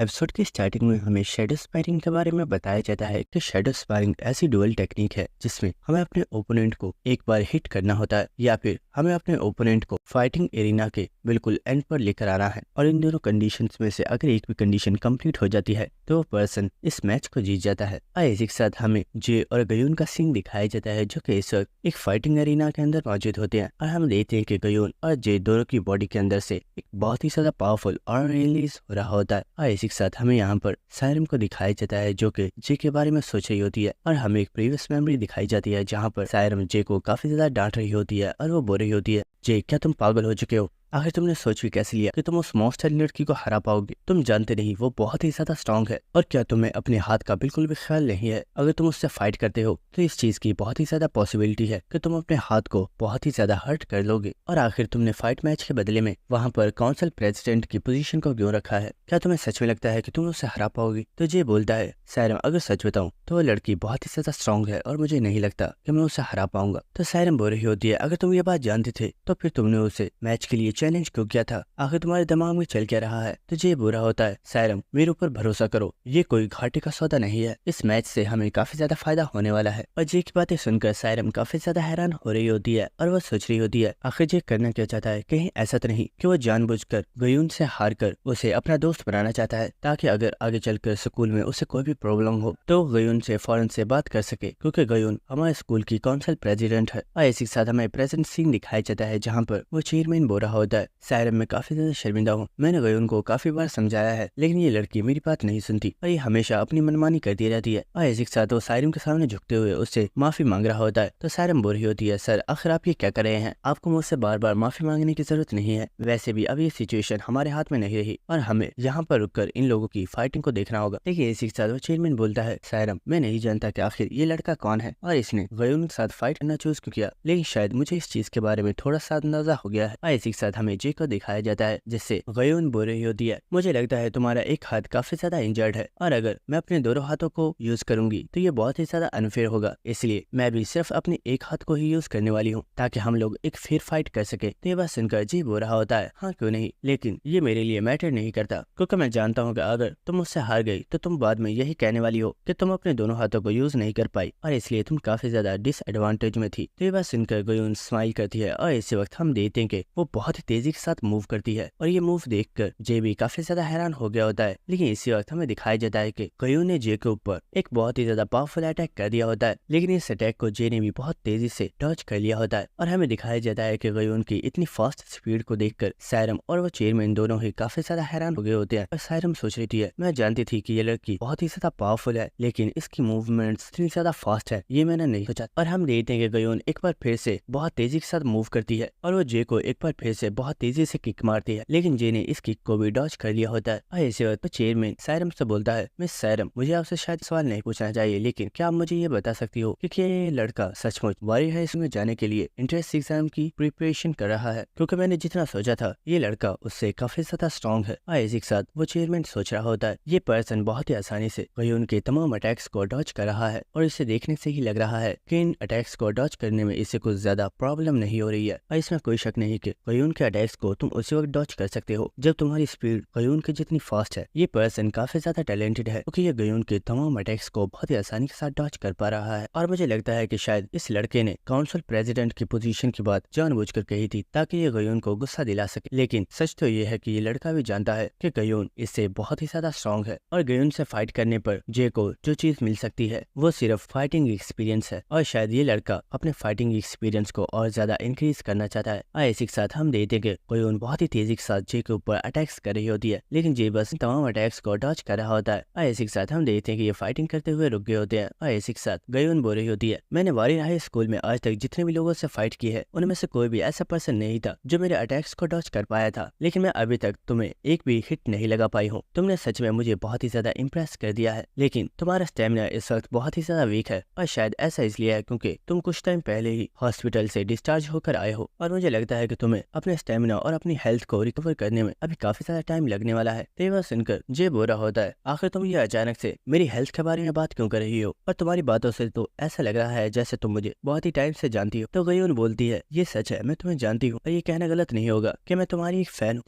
Episode की starting में हमें शैडो स्पायरिंग के बारे में बताया जाता है कि शैडो स्पायरिंग ऐसी डुअल टेक्निक है जिसमें हमें अपने ओपोनेंट को एक बार हिट करना होता है या फिर हमें अपने ओपोनेंट को फाइटिंग एरिना के बिल्कुल एंड पर लेकर आना है। और इन दोनों कंडीशंस में से अगर एक भी कंडीशन कंप्लीट हो जाती है तो वो पर्सन इस मैच को जीत जाता है। और इसी के साथ हमें जे और गयून का सीन दिखाया जाता है जो कि इस वक्त एक फाइटिंग एरिना के अंदर मौजूद होते हैं। और हम देखते हैं कि गयून और जे दोनों की बॉडी के अंदर से एक बहुत ही ज्यादा पावरफुल और रिलीज हो रहा होता है। और इसी के साथ हमें यहाँ पर सायरम को दिखाया जाता है जो कि जे के बारे में सोच रही होती है। और हमें एक प्रीवियस मेमोरी दिखाई जाती है जहाँ पर सायरम जे को काफी ज्यादा डांट रही होती है और वो बोल रही होती है, जे क्या तुम पागल हो चुके हो? आखिर तुमने सोच भी कैसे लिया कि तुम उस मॉन्स्टर लड़की को हरा पाओगे? तुम जानते नहीं वो बहुत ही ज्यादा स्ट्रांग है। और क्या तुम्हें अपने हाथ का बिल्कुल भी ख्याल नहीं है? अगर तुम उससे फाइट करते हो तो इस चीज की बहुत ही ज्यादा पॉसिबिलिटी है कि तुम अपने हाथ को बहुत ही ज्यादा हर्ट कर लोगे। और आखिर तुमने फाइट मैच के बदले में वहाँ पर काउंसिल प्रेसिडेंट की पोजीशन को क्यों रखा है? क्या तुम्हें सच में लगता है कि तुम उसे हरा पाओगे? तो जे बोलता है, सायरम अगर सच बताऊं तो वो लड़की बहुत ही ज्यादा स्ट्रांग है और मुझे नहीं लगता कि मैं उसे हरा पाऊंगा। तो सायरम बोल रही होती है, अगर तुम ये बात जानते थे तो फिर तुमने उसे मैच के लिए चैलेंज क्यों किया था? आखिर तुम्हारे दिमाग में चल क्या रहा है? तो ये बुरा होता है, सायरम मेरे ऊपर भरोसा करो, ये कोई घाटे का सौदा नहीं है। इस मैच से हमें काफी ज्यादा फायदा होने वाला है। और जे की बातें सुनकर सायरम काफी ज्यादा हैरान हो रही होती है और वो सोच रही होती है आखिर जे करना क्या चाहता है? कहीं ऐसा तो नहीं कि वो जानबूझकर गयून से हार कर उसे अपना दोस्त बनाना चाहता है ताकि अगर आगे चलकर स्कूल में उसे कोई भी प्रॉब्लम हो तो गयून से फौरन से बात कर सके, क्योंकि गयून हमारे स्कूल की काउंसिल प्रेसिडेंट है। और इसी के साथ हमें प्रेजेंट सीन दिखाया जाता है जहाँ पर वो चेयरमैन बोल रहा होता है, सायरम मैं काफी ज्यादा शर्मिंदा हूँ। मैंने गयून को काफी बार समझाया है लेकिन ये लड़की मेरी बात नहीं सुनती और ये हमेशा अपनी मनमानी करती रहती है। और इसी के साथ वो सायरम के सामने झुकते हुए उससे माफी मांग रहा होता है। तो सायरम बोल रही होती है, सर आखिर आप ये क्या कर रहे हैं? आपको मुझसे बार बार माफी मांगने की जरूरत नहीं है। वैसे भी अब ये सिचुएशन हमारे हाथ में नहीं रही और हमें यहाँ पर रुककर इन लोगों की फाइटिंग को देखना होगा। देखिए इसी के साथ वो चेयरमैन बोलता है, सायरम मैं नहीं जानता कि आखिर ये लड़का कौन है और इसने गयून के साथ फाइट करना चूज क्यों किया, लेकिन शायद मुझे इस चीज के बारे में थोड़ा सा अंदाजा हो गया है। और इसी के साथ हमें जे को दिखाया जाता है जिससे गयून बोल रही होती है, मुझे लगता है तुम्हारा एक हाथ काफी ज्यादा इंजर्ड है और अगर मैं अपने दोनों हाथों को यूज करूंगी तो ये बहुत ही ज्यादा अनफेयर होगा, इसलिए मैं भी सिर्फ अपने एक हाथ को ही यूज करने वाली हूँ ताकि हम लोग एक फेयर फाइट कर सके। तो ये बात सुनकर जी बोल रहा होता है, हाँ क्यों नहीं, लेकिन ये मेरे लिए मैटर नहीं करता क्योंकि मैं जानता हूँ कि अगर तुम मुझसे हार गई तो तुम बाद में यही कहने वाली हो कि तुम अपने दोनों हाथों को यूज नहीं कर पाई और इसलिए तुम काफी ज्यादा डिसएडवांटेज में थी। तो ये बात सुनकर गयून स्माइल करती है और इसी वक्त हम देखते हैं कि वो बहुत ही तेजी के साथ मूव करती है और ये मूव देखकर जे भी काफी ज्यादा हैरान हो गया होता है। लेकिन इसी वक्त हमें दिखाया जाता है कि गयून ने जे के ऊपर एक बहुत ही ज्यादा पावरफुल अटैक कर दिया होता है, लेकिन इस अटैक को जे ने भी बहुत तेजी से डॉज कर लिया होता है। और हमें दिखाया जाता है कि गयून की इतनी फास्ट स्पीड को देखकर सायरम और वो चेयरमैन दोनों ही काफी ज्यादा हैरान हो गए होते हैं। और सायरम सोच रही थी, मैं जानती थी कि ये लड़की बहुत ही ज्यादा पावरफुल है लेकिन इसकी मूवमेंट्स इतनी ज्यादा फास्ट है ये मैंने नहीं सोचा। और हम देखते हैं कि गयून एक बार फिर से बहुत तेजी के साथ मूव करती है और वो जे को एक बार फिर से बहुत तेजी से किक मारती है, लेकिन जे ने इस किक को भी डॉज कर लिया होता है। और इसी वक्त चेयरमैन सायरम से बोलता है, मिस सायरम मुझे आपसे शायद सवाल नहीं पूछना चाहिए लेकिन क्या आप मुझे ये बता सकती हो कि क्या ये लड़का सचमुच वारी हाई स्कूल में जाने के लिए इंट्रेंस एग्जाम की प्रिपरेशन कर रहा है? क्योंकि मैंने जितना सोचा था ये लड़का उससे काफी ज्यादा स्ट्रॉन्ग है। और इसी के साथ वो चेयरमैन सोच रहा होता है, ये पर्सन बहुत ही आसानी से गयून के तमाम अटैक्स को डॉज कर रहा है और इसे देखने से ही लग रहा है कि इन अटैक्स को डॉज करने में इसे कुछ ज्यादा प्रॉब्लम नहीं हो रही है। और इसमें कोई शक नहीं कि गयून के अटैक्स को तुम उसी वक्त डॉज कर सकते हो जब तुम्हारी स्पीड गयून के जितनी फास्ट है। ये पर्सन काफी ज्यादा टैलेंटेड है क्योंकि ये गयून के तमाम अटैक्स को बहुत ही आसानी के साथ डॉज कर पा रहा है। और मुझे लगता है कि शायद इस लड़के ने काउंसिल प्रेसिडेंट की पोजीशन की बात जानबूझकर कही थी ताकि ये गयून को गुस्सा दिला सके, लेकिन सच तो ये है कि ये लड़का भी जानता है कि गयून इससे बहुत ही ज्यादा स्ट्रॉन्ग है और गयून से फाइट करने पर जे को जो चीज मिल सकती है वो सिर्फ फाइटिंग एक्सपीरियंस है। और शायद ये लड़का अपने फाइटिंग एक्सपीरियंस को और ज्यादा इंक्रीज करना चाहता है। और इसी के साथ हम देखते हैं कि गयून बहुत ही तेजी के साथ जे के ऊपर अटैक्स कर रही होती है, लेकिन जे बस तमाम अटैक्स को डॉज कर रहा होता है। और इसी के साथ हम देखते हैं कि ये फाइटिंग करते हुए रुक गए होते हैं। और इसी के साथ गयून बोल रही होती है, मैंने वारी हाई स्कूल में आज तक जितने भी लोगों से फाइट की है उनमें से कोई भी ऐसा पर्सन नहीं था जो मेरे अटैक्स को डॉज कर पाया था, लेकिन मैं अभी तक तुम्हें एक भी हिट नहीं लगा पाई हूँ। तुमने सच में मुझे बहुत ही ज्यादा इम्प्रेस कर दिया है, लेकिन तुम्हारा स्टेमिना इस वक्त बहुत ही ज्यादा वीक है और शायद ऐसा इसलिए है क्योंकि तुम कुछ टाइम पहले ही हॉस्पिटल से डिस्चार्ज होकर आए हो और मुझे लगता है कि तुम्हें अपने स्टेमिना और अपनी हेल्थ को रिकवर करने में अभी काफी ज्यादा टाइम लगने वाला है। तो ये बात सुनकर जे बोल रहा होता है, आखिर तुम ये अचानक से मेरी हेल्थ के बारे में बात क्यों कर रही हो? और तुम्हारी बातों से तो ऐसा लग रहा है जैसे तुम मुझे बहुत ही टाइम से जानती हो। तो गयून बोलती है, ये सच है मैं तुम्हें जानती हूँ और ये कहना गलत नहीं होगा कि मैं तुम्हारी एक फैन हूँ।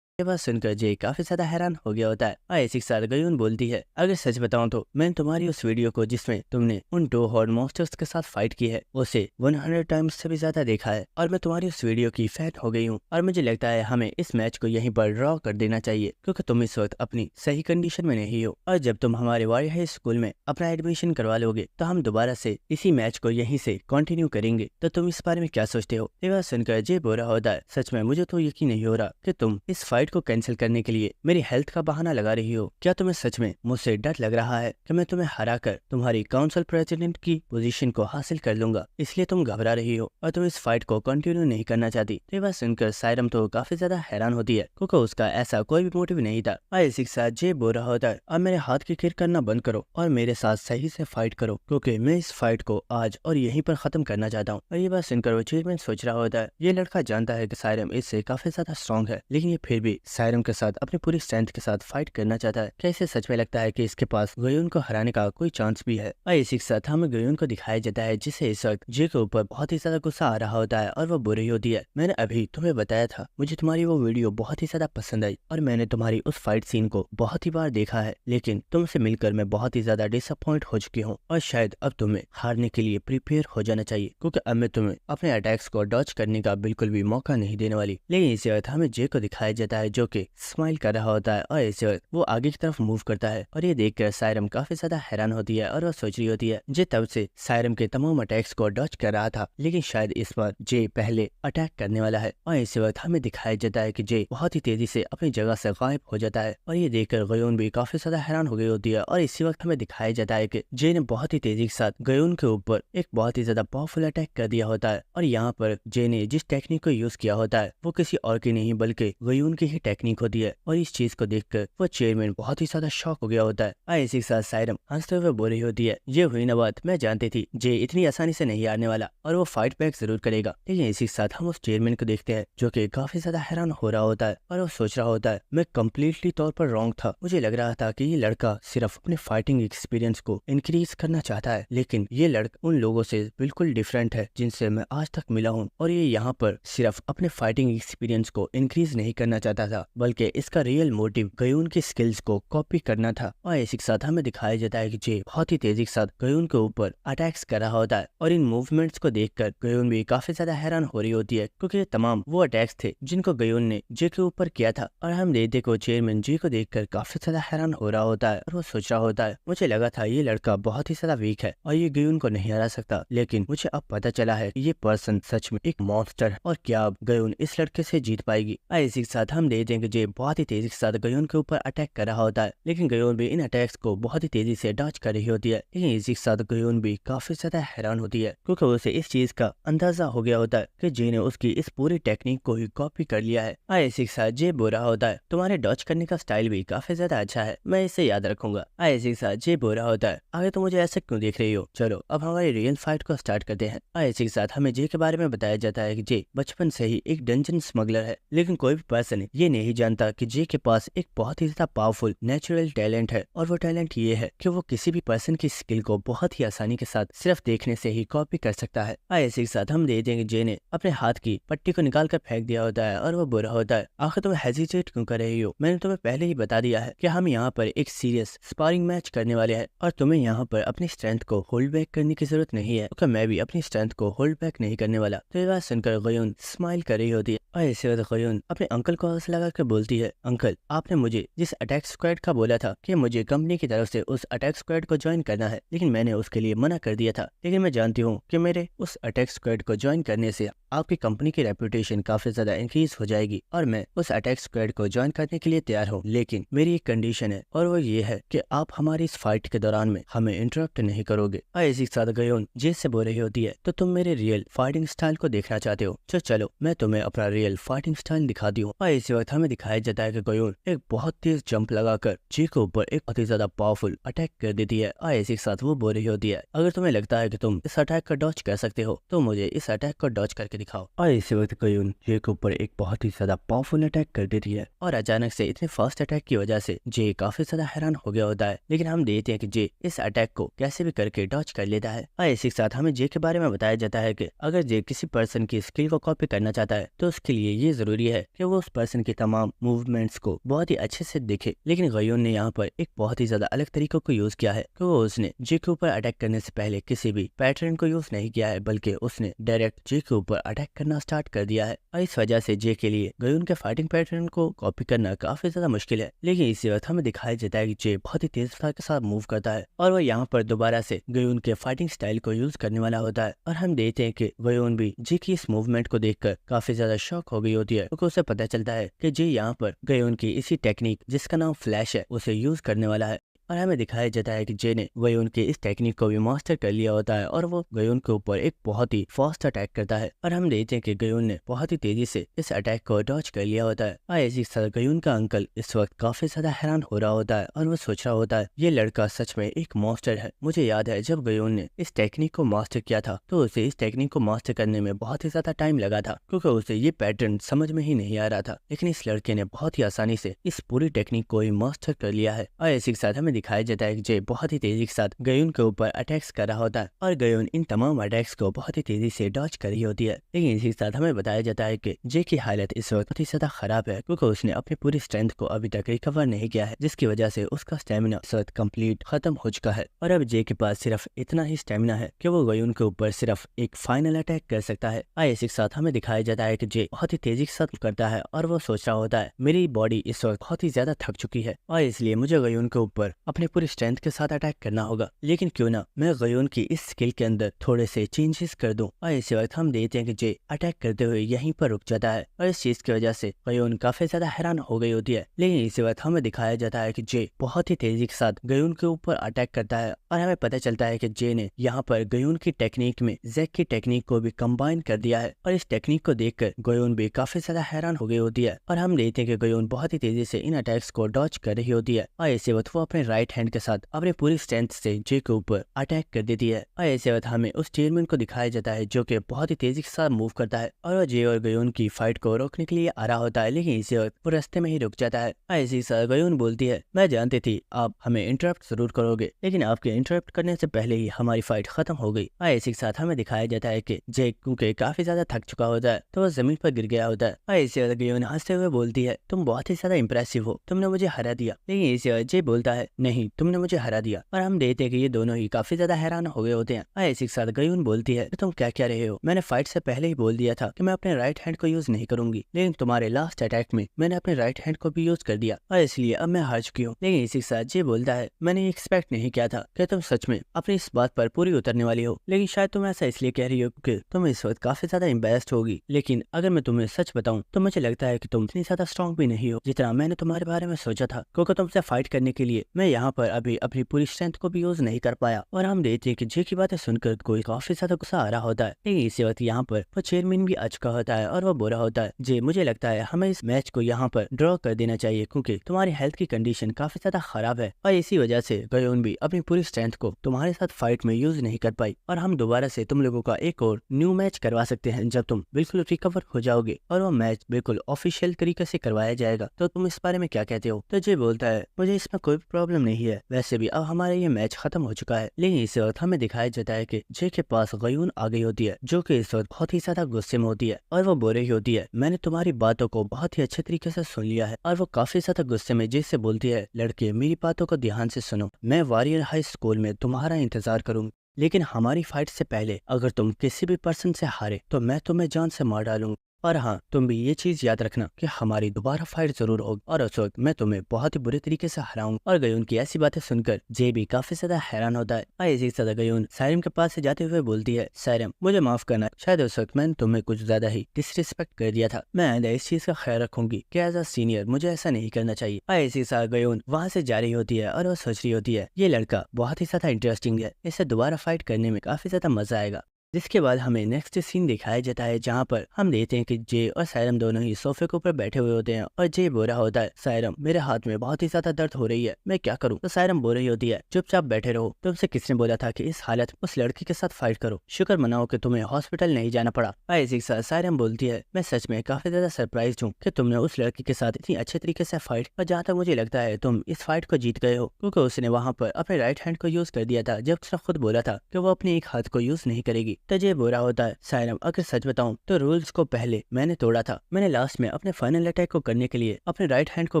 ये बात सुनकर जे काफी ज्यादा हैरान हो गया होता है और इसी के साथ गयून बोलती है, अगर सच बताऊं तो मैंने तुम्हारी उस वीडियो को जिसमें तुमने उन 2 हॉर्न मॉन्स्टर्स के साथ फाइट की है उसे 100 टाइम्स से भी ज्यादा देखा है और मैं तुम्हारी उस वीडियो की फैन हो गई हूँ और मुझे लगता है हमें इस मैच को यहीं पर ड्रॉ कर देना चाहिए क्योंकि तुम इस वक्त अपनी सही कंडीशन में नहीं हो और जब तुम हमारे वारी हाई स्कूल में अपना एडमिशन करवा लोगे तो हम दोबारा से इसी मैच को यहीं से कंटिन्यू करेंगे। तो तुम इस बारे में क्या सोचते हो? ये बात सुनकर जे बुरा होता है, सच में मुझे तो यकीन नहीं हो रहा कि तुम इस फाइट को कैंसिल करने के लिए मेरी हेल्थ का बहाना लगा रही हो। क्या तुम्हें सच में मुझसे डर लग रहा है कि मैं तुम्हें हराकर तुम्हारी काउंसिल प्रेसिडेंट की पोजीशन को हासिल कर लूंगा, इसलिए तुम घबरा रही हो और तुम इस फाइट को कंटिन्यू नहीं करना चाहती? तो ये बात सुनकर सायरम तो काफी ज्यादा हैरान होती है क्योंकि उसका ऐसा कोई भी मोटिव नहीं था। और इसी के साथ जे बुरा होता है, अब मेरे हाथ की खीर करना बंद करो और मेरे साथ सही से फाइट करो क्योंकि मैं इस फाइट को आज और यहीं पर खत्म करना चाहता हूँ। और ये बात सुनकर वो चेयरमैन सोच रहा होता है, ये लड़का जानता है कि सायरम इससे काफी ज्यादा स्ट्रॉन्ग है लेकिन ये फिर भी सायरम के साथ अपनी पूरी स्ट्रेंथ के साथ फाइट करना चाहता है। क्या इसे सच में लगता है कि इसके पास गयून को हराने का कोई चांस भी है? और इसी के साथ हमें गयून को दिखाया जाता है जिसे इस वक्त जे के ऊपर बहुत ही ज्यादा गुस्सा आ रहा होता है और वो बुरी होती है। मैंने अभी तुम्हें बताया था मुझे तुम्हारी वो वीडियो बहुत ही ज्यादा पसंद आई और मैंने तुम्हारी उस फाइट सीन को बहुत ही बार देखा है लेकिन तुमसे मिलकर मैं बहुत ही ज्यादा डिसअपॉइंट हो चुकी हूँ और शायद अब तुम्हें हारने के लिए प्रिपेयर हो जाना चाहिए क्योंकि अब मैं तुम्हें अपने अटैक्स को डॉज करने का बिल्कुल भी मौका नहीं देने वाली। लेकिन इसी वक्त हमें जे को दिखाया जाता है जो कि स्माइल कर रहा होता है और इसी वक्त वो आगे की तरफ मूव करता है और ये देखकर सायरम काफी ज्यादा हैरान होती है और वो सोच रही होती है जे तब से सायरम के तमाम अटैक्स को डॉज कर रहा था लेकिन शायद इस बार जे पहले अटैक करने वाला है। और इसी वक्त हमें दिखाया जाता है कि जे बहुत ही तेजी से अपनी जगह से गायब हो जाता है और ये देखकर गयून भी काफी ज्यादा हैरान हो गई होती है। और इसी वक्त हमें दिखाया जाता है कि जे ने बहुत ही तेजी के साथ गयून के ऊपर एक बहुत ही ज्यादा पावरफुल अटैक कर दिया होता है और यहाँ पर जे ने जिस टेक्निक को यूज किया होता है वो किसी और की नहीं बल्कि गयून की ही टेक्निक होती है। और इस चीज को देखकर वो चेयरमैन बहुत ही ज्यादा शॉक हो गया होता है। और इसी के साथ सायरम हंसते हुए बोल रही होती है, ये हुई ना बात, मैं जानती थी जे इतनी आसानी से नहीं हारने वाला और वो फाइट बैक जरूर करेगा। लेकिन इसी के साथ हम उस चेयरमैन को देखते हैं जो कि काफी ज्यादा हैरान हो रहा होता है और वो सोच रहा होता है मैं कम्प्लीटली तौर पर रॉन्ग था। मुझे लग रहा था कि ये लड़का सिर्फ अपने फाइटिंग एक्सपीरियंस को इंक्रीज करना चाहता है लेकिन ये लड़का उन लोगों से बिल्कुल डिफरेंट है जिनसे मैं आज तक मिला हूँ और ये यहाँ पर सिर्फ अपने फाइटिंग एक्सपीरियंस को इंक्रीज नहीं करना चाहता था बल्कि इसका रियल मोटिव गयून की स्किल्स को कॉपी करना था। और इसी के साथ हमें दिखाया जाता है कि जे बहुत ही तेजी के साथ गयून के ऊपर अटैक्स कर रहा होता है और इन मूवमेंट्स को देखकर गयून भी काफी ज्यादा हैरान हो रही होती है क्योंकि ये तमाम वो अटैक्स थे जिनको गयून ने जे के ऊपर किया था। और हम देखते को चेयरमैन जे को देखकर काफी ज्यादा हैरान हो रहा होता है और वो सोच रहा होता है मुझे लगा था ये लड़का बहुत ही ज्यादा वीक है और ये गयून को नहीं हरा सकता लेकिन मुझे अब पता चला है कि ये पर्सन सच में एक मॉन्स्टर है और क्या अब गयून इस लड़के से जीत पाएगी। इसी के साथ हम देखते हैं कि जे बहुत ही तेजी के साथ गयून के ऊपर अटैक कर रहा होता है लेकिन गयून भी इन अटैक्स को बहुत ही तेजी से डॉज कर रही होती है। लेकिन इसी के साथ गयून भी काफी ज्यादा हैरान होती है क्योंकि उसे इस चीज का अंदाजा हो गया होता है कि जे ने उसकी इस पूरी टेक्निक को ही कॉपी कर लिया है। इसी के साथ जे बोल रहा होता है तुम्हारे डॉज करने का स्टाइल भी काफी ज्यादा अच्छा है, मैं इसे याद रखूंगा। इसी के साथ जे बोल रहा होता है आगे तो मुझे ऐसे क्यों देख रही हो, चलो अब हमारी रियल फाइट को स्टार्ट करते हैं। इसी के साथ हमें जे के बारे में बताया जाता है कि जे बचपन से ही एक डंजन स्मगलर है लेकिन कोई भी पर्सन ये नहीं जानता कि जे के पास एक बहुत ही ज्यादा पावरफुल नेचुरल टैलेंट है और वो टैलेंट ये है कि वो किसी भी पर्सन की स्किल को बहुत ही आसानी के साथ सिर्फ देखने से ही कॉपी कर सकता है। इसी के साथ हम देखते हैं कि जे ने अपने हाथ की पट्टी को निकाल कर फेंक दिया होता है और वो बुरा होता है आखिर तुम हेजिटेट क्यों कर रही हो, मैंने तुम्हें पहले ही बता दिया है कि हम यहाँ पर एक सीरियस स्पारिंग मैच करने वाले हैं और तुम्हें यहाँ पर अपनी स्ट्रेंथ को होल्ड बैक करने की जरूरत नहीं है क्योंकि मैं भी अपनी स्ट्रेंथ को होल्ड बैक नहीं करने वाला। तो ये बात सुनकर गयून स्माइल कर रही होती है और इसी वक्त गयून अपने अंकल को हंस लगा कर बोलती है अंकल आपने मुझे जिस अटैक स्क्वाड का बोला था कि मुझे कंपनी की तरफ से उस अटैक स्क्वाड को ज्वाइन करना है लेकिन मैंने उसके लिए मना कर दिया था लेकिन मैं जानती हूँ कि मेरे उस अटैक स्क्वाड को ज्वाइन करने से आपकी कंपनी की रेपुटेशन काफी ज्यादा इंक्रीज हो जाएगी और मैं उस अटैक स्क्वाड को ज्वाइन करने के लिए तैयार हूँ लेकिन मेरी एक कंडीशन है और वो ये है कि आप हमारी इस फाइट के दौरान में हमें इंटरप्ट नहीं करोगे। इसी के साथ गयून जे से बोल रही होती है तो तुम मेरे रियल फाइटिंग स्टाइल को देखना चाहते हो, तो चलो मैं तुम्हें अपना रियल फाइटिंग स्टाइल दिखाती हूँ। और इसी वक्त हमें दिखाया जाता है कि गयून एक बहुत तेज जंप लगाकर जे के ऊपर एक बहुत ही ज्यादा पावरफुल अटैक कर देती है। और इसी के साथ वो बोल रही होती है अगर तुम्हें लगता है कि तुम इस अटैक का डॉज कर सकते हो तो मुझे इस अटैक को डॉज करके दिखाओ। और इसी वक्त गयून जे के ऊपर एक बहुत ही ज्यादा पावरफुल अटैक कर देती है और अचानक से इतने फास्ट अटैक की वजह से जे काफी ज्यादा हैरान हो गया होता है। लेकिन हम देखते हैं कि जे इस अटैक को कैसे भी करके डॉज कर लेता है। और इसी के साथ हमें जे के बारे में बताया जाता है कि अगर जे किसी पर्सन की स्किल को कॉपी करना चाहता है तो उसके लिए ये जरूरी है कि वो उस पर्सन की तमाम मूवमेंट्स को बहुत ही अच्छे से देखे। लेकिन गयून ने यहाँ पर एक बहुत ही ज्यादा अलग तरीकों को यूज किया है कि वो उसने जे के ऊपर अटैक करने से पहले किसी भी पैटर्न को यूज नहीं किया है, बल्कि उसने डायरेक्ट जे के ऊपर अटैक करना स्टार्ट कर दिया है। और इस वजह से जे के लिए गयून के फाइटिंग पैटर्न को कॉपी करना काफी ज्यादा मुश्किल है। लेकिन इसी वक्त हमें दिखाया जाता है कि जे बहुत ही तेज रफ्तार के साथ मूव करता है और वो यहाँ पर दोबारा से गयून के फाइटिंग स्टाइल को यूज करने वाला होता है। और हम देखते हैं कि गयून भी जे की इस मूवमेंट को देखकर काफी ज्यादा शॉक हो गई होती है, क्योंकि उसे पता चलता है कि जे यहाँ पर गयून की इसी टेक्निक जिसका नाम फ्लैश है उसे यूज करने वाला है। और हमें दिखाया जाता है कि जे ने गयून के इस टेक्निक को भी मास्टर कर लिया होता है और वो गयून के ऊपर एक बहुत ही फास्ट अटैक करता है। और हम देखते हैं कि गयून ने बहुत ही तेजी से इस अटैक को डॉज कर लिया होता है। और इसी तरह गयून का अंकल इस वक्त काफी ज्यादा हैरान हो रहा होता है और वो सोच रहा होता है ये लड़का सच में एक मॉन्स्टर है। मुझे याद है जब गयून ने इस टेक्निक को मास्टर किया था तो उसे इस टेक्निक को मास्टर करने में बहुत ही ज्यादा टाइम लगा था, क्योंकि उसे ये पैटर्न समझ में ही नहीं आ रहा था। लेकिन इस लड़के ने बहुत ही आसानी से इस पूरी टेक्निक को ही मास्टर कर लिया है। और इसी के साथ हमें दिखाया जाता है कि बहुत ही तेजी के साथ गयून के ऊपर अटैक्स कर रहा होता है और गयून इन तमाम अटैक्स को बहुत ही तेजी से डॉज कर रही होती है। लेकिन इसी के साथ हमें बताया जाता है कि जे की हालत इस वक्त बहुत ही ज्यादा खराब है, क्योंकि उसने अपनी पूरी स्ट्रेंथ को अभी तक रिकवर नहीं किया है, जिसकी वजह से उसका स्टेमिना इस वक्त कंप्लीट खत्म हो चुका है। और अब जे के पास सिर्फ इतना ही स्टेमिना है कि वो गयून के ऊपर सिर्फ एक फाइनल अटैक कर सकता है। इसी के साथ हमें दिखाया जाता है कि जे बहुत ही तेजी के साथ करता है और वो सोच रहा होता है मेरी बॉडी इस वक्त बहुत ही ज्यादा थक चुकी है और इसलिए मुझे गयून के ऊपर अपनी पूरी स्ट्रेंथ के साथ अटैक करना होगा। लेकिन क्यों ना मैं गयून की इस स्किल के अंदर थोड़े से चेंजेस कर दूं। और इसी वक्त हम देखते हैं कि जे अटैक करते हुए यहीं पर रुक जाता है और इस चीज की वजह से गयून काफी ज्यादा हैरान हो गई होती है। लेकिन इसी वक्त हमें दिखाया जाता है कि जे बहुत ही तेजी के साथ गयून के ऊपर अटैक करता है और हमें पता चलता है कि जे ने यहाँ पर गयून की टेक्निक में जैक की टेक्निक को भी कंबाइन कर दिया है। और इस टेक्निक को देखकर गयून भी काफी ज्यादा हैरान हो गई होती है और हम देखते हैं कि गयून बहुत ही तेजी से इन अटैक्स को डॉज कर रही होती है। और इसी वक्त वो अपने राइट हैंड के साथ अपनी पूरी स्ट्रेंथ से जे के ऊपर अटैक कर देती है। और ऐसे वक्त हमें उस चेयरमैन को दिखाया जाता है जो कि बहुत ही तेजी के साथ मूव करता है और वो जे और गयून की फाइट को रोकने के लिए आ रहा होता है। लेकिन इसी वक्त वो रास्ते में ही रुक जाता है। ऐसी सर गयून बोलती है मैं जानती थी आप हमें इंटरप्ट जरूर करोगे, लेकिन आपके इंटरप्ट करने से पहले ही हमारी फाइट खत्म हो गई। इसी के साथ हमें दिखाया जाता है कि जे क्योंकि काफी ज्यादा थक चुका होता है तो वो जमीन पर गिर गया होता है। इसी वक्त गयून हंसते हुए बोलती है तुम बहुत ही ज्यादा इंप्रेसिव हो, तुमने मुझे हरा दिया। लेकिन इसी वक्त जे बोलता है नहीं तुमने मुझे हरा दिया। और हम देखते हैं कि ये दोनों ही काफी ज्यादा हैरान हो गए होते हैं। इसी के साथ गयून बोलती है तुम क्या क्या रहे हो, मैंने फाइट से पहले ही बोल दिया था कि मैं अपने राइट हैंड को यूज नहीं करूंगी, लेकिन तुम्हारे लास्ट अटैक में मैंने अपने राइट हैंड को भी यूज कर दिया और इसलिए अब मैं हार चुकी हूँ। लेकिन इसी के साथ जे बोलता है मैंने एक्सपेक्ट नहीं किया था कि तुम सच में अपनी इस बात पर पूरी उतरने वाली हो, लेकिन शायद तुम ऐसा इसलिए कह रही हो क्योंकि तुम इस वक्त काफी ज्यादा एम्बेस्ड होगी। लेकिन अगर मैं तुम्हें सच बताऊं तो मुझे लगता है कि तुम इतनी ज्यादा स्ट्रॉन्ग भी नहीं हो जितना मैंने तुम्हारे बारे में सोचा था, क्योंकि तुमसे फाइट करने के लिए मैं यहाँ पर अभी अपनी पूरी स्ट्रेंथ को भी यूज नहीं कर पाया। और हम देखते हैं कि जे की बातें सुनकर कोई काफी ज्यादा गुस्सा आ रहा होता है। लेकिन इसी वक्त यहाँ पर वो चेयरमैन भी आ चुका होता है और वो बोल रहा होता है जे मुझे लगता है हमें इस मैच को यहाँ पर ड्रॉ कर देना चाहिए, क्योंकि तुम्हारी हेल्थ की कंडीशन काफी ज्यादा खराब है और इसी वजह से गयून भी अपनी पूरी स्ट्रेंथ को तुम्हारे साथ फाइट में यूज नहीं कर पाई और हम दोबारा से तुम लोगों का एक और न्यू मैच करवा सकते हैं जब तुम बिल्कुल रिकवर हो जाओगे और वो मैच बिल्कुल ऑफिशियल तरीके से करवाया जाएगा। तो तुम इस बारे में क्या कहते हो? तो जे बोलता है मुझे इसमें कोई प्रॉब्लम नहीं है, वैसे भी अब हमारा ये मैच खत्म हो चुका है। लेकिन इसी वक्त हमें दिखाया जाता है कि जे के पास गयून आ गई होती है जो कि इस वक्त बहुत ही ज्यादा गुस्से में होती है और वो बोल रही होती है मैंने तुम्हारी बातों को बहुत ही अच्छे तरीके से सुन लिया है। और वो काफी ज्यादा गुस्से में जे से बोलती है लड़के मेरी बातों को ध्यान से सुनो, मैं वॉरियर हाई स्कूल में तुम्हारा इंतजार करूंगी, लेकिन हमारी फाइट से पहले अगर तुम किसी भी पर्सन से हारे तो मैं तुम्हें जान से मार डालूंगा। और हाँ तुम भी ये चीज याद रखना कि हमारी दोबारा फाइट जरूर होगी और उस वक्त मैं तुम्हें बहुत ही बुरे तरीके से हराऊंगा। और गयून की ऐसी बातें सुनकर जे भी काफी ज्यादा हैरान होता है। और इसी तरह गयून साइरम के पास से जाते हुए बोलती है साइरम मुझे माफ करना, शायद उस वक्त मैंने तुम्हें कुछ ज्यादा ही डिसरिस्पेक्ट कर दिया था, मैं आइंदा इस चीज का ख्याल रखूंगी कि एज अ सीनियर मुझे ऐसा नहीं करना चाहिए। और इसी तरह गयून वहाँ से जा रही होती है और वो सोच रही होती है ये लड़का बहुत ही ज्यादा इंटरेस्टिंग है, इससे दोबारा फाइट करने में काफी ज्यादा मजा आएगा। जिसके बाद हमें नेक्स्ट सीन दिखाया जाता है जहाँ पर हम देखते हैं कि जे और सायरम दोनों ही सोफे के ऊपर बैठे हुए होते हैं और जे बोल रहा होता है, सायरम मेरे हाथ में बहुत ही ज्यादा दर्द हो रही है, मैं क्या करूँ। तो सायरम बोल रही होती है, चुपचाप बैठे रहो, तुमसे किसने बोला था कि इस हालत उस लड़की के साथ फाइट करो, शुक्र मनाओ कि तुम्हें हॉस्पिटल नहीं जाना पड़ा। इसी के साथ सायरम बोलती है, मैं सच में काफी ज्यादा सरप्राइज हूँ कि तुमने उस लड़की के साथ इतनी अच्छे तरीके से फाइट, और जहाँ तक मुझे लगता है तुम इस फाइट को जीत गए हो, क्योंकि उसने वहाँ पर अपने राइट हैंड को यूज कर दिया था जब उसने खुद बोला था कि वो अपने एक हाथ को यूज नहीं करेगी। तो ये बोल रहा होता है, सायरम अगर सच बताऊं तो रूल्स को पहले मैंने तोड़ा था, मैंने लास्ट में अपने फाइनल अटैक को करने के लिए अपने राइट हैंड को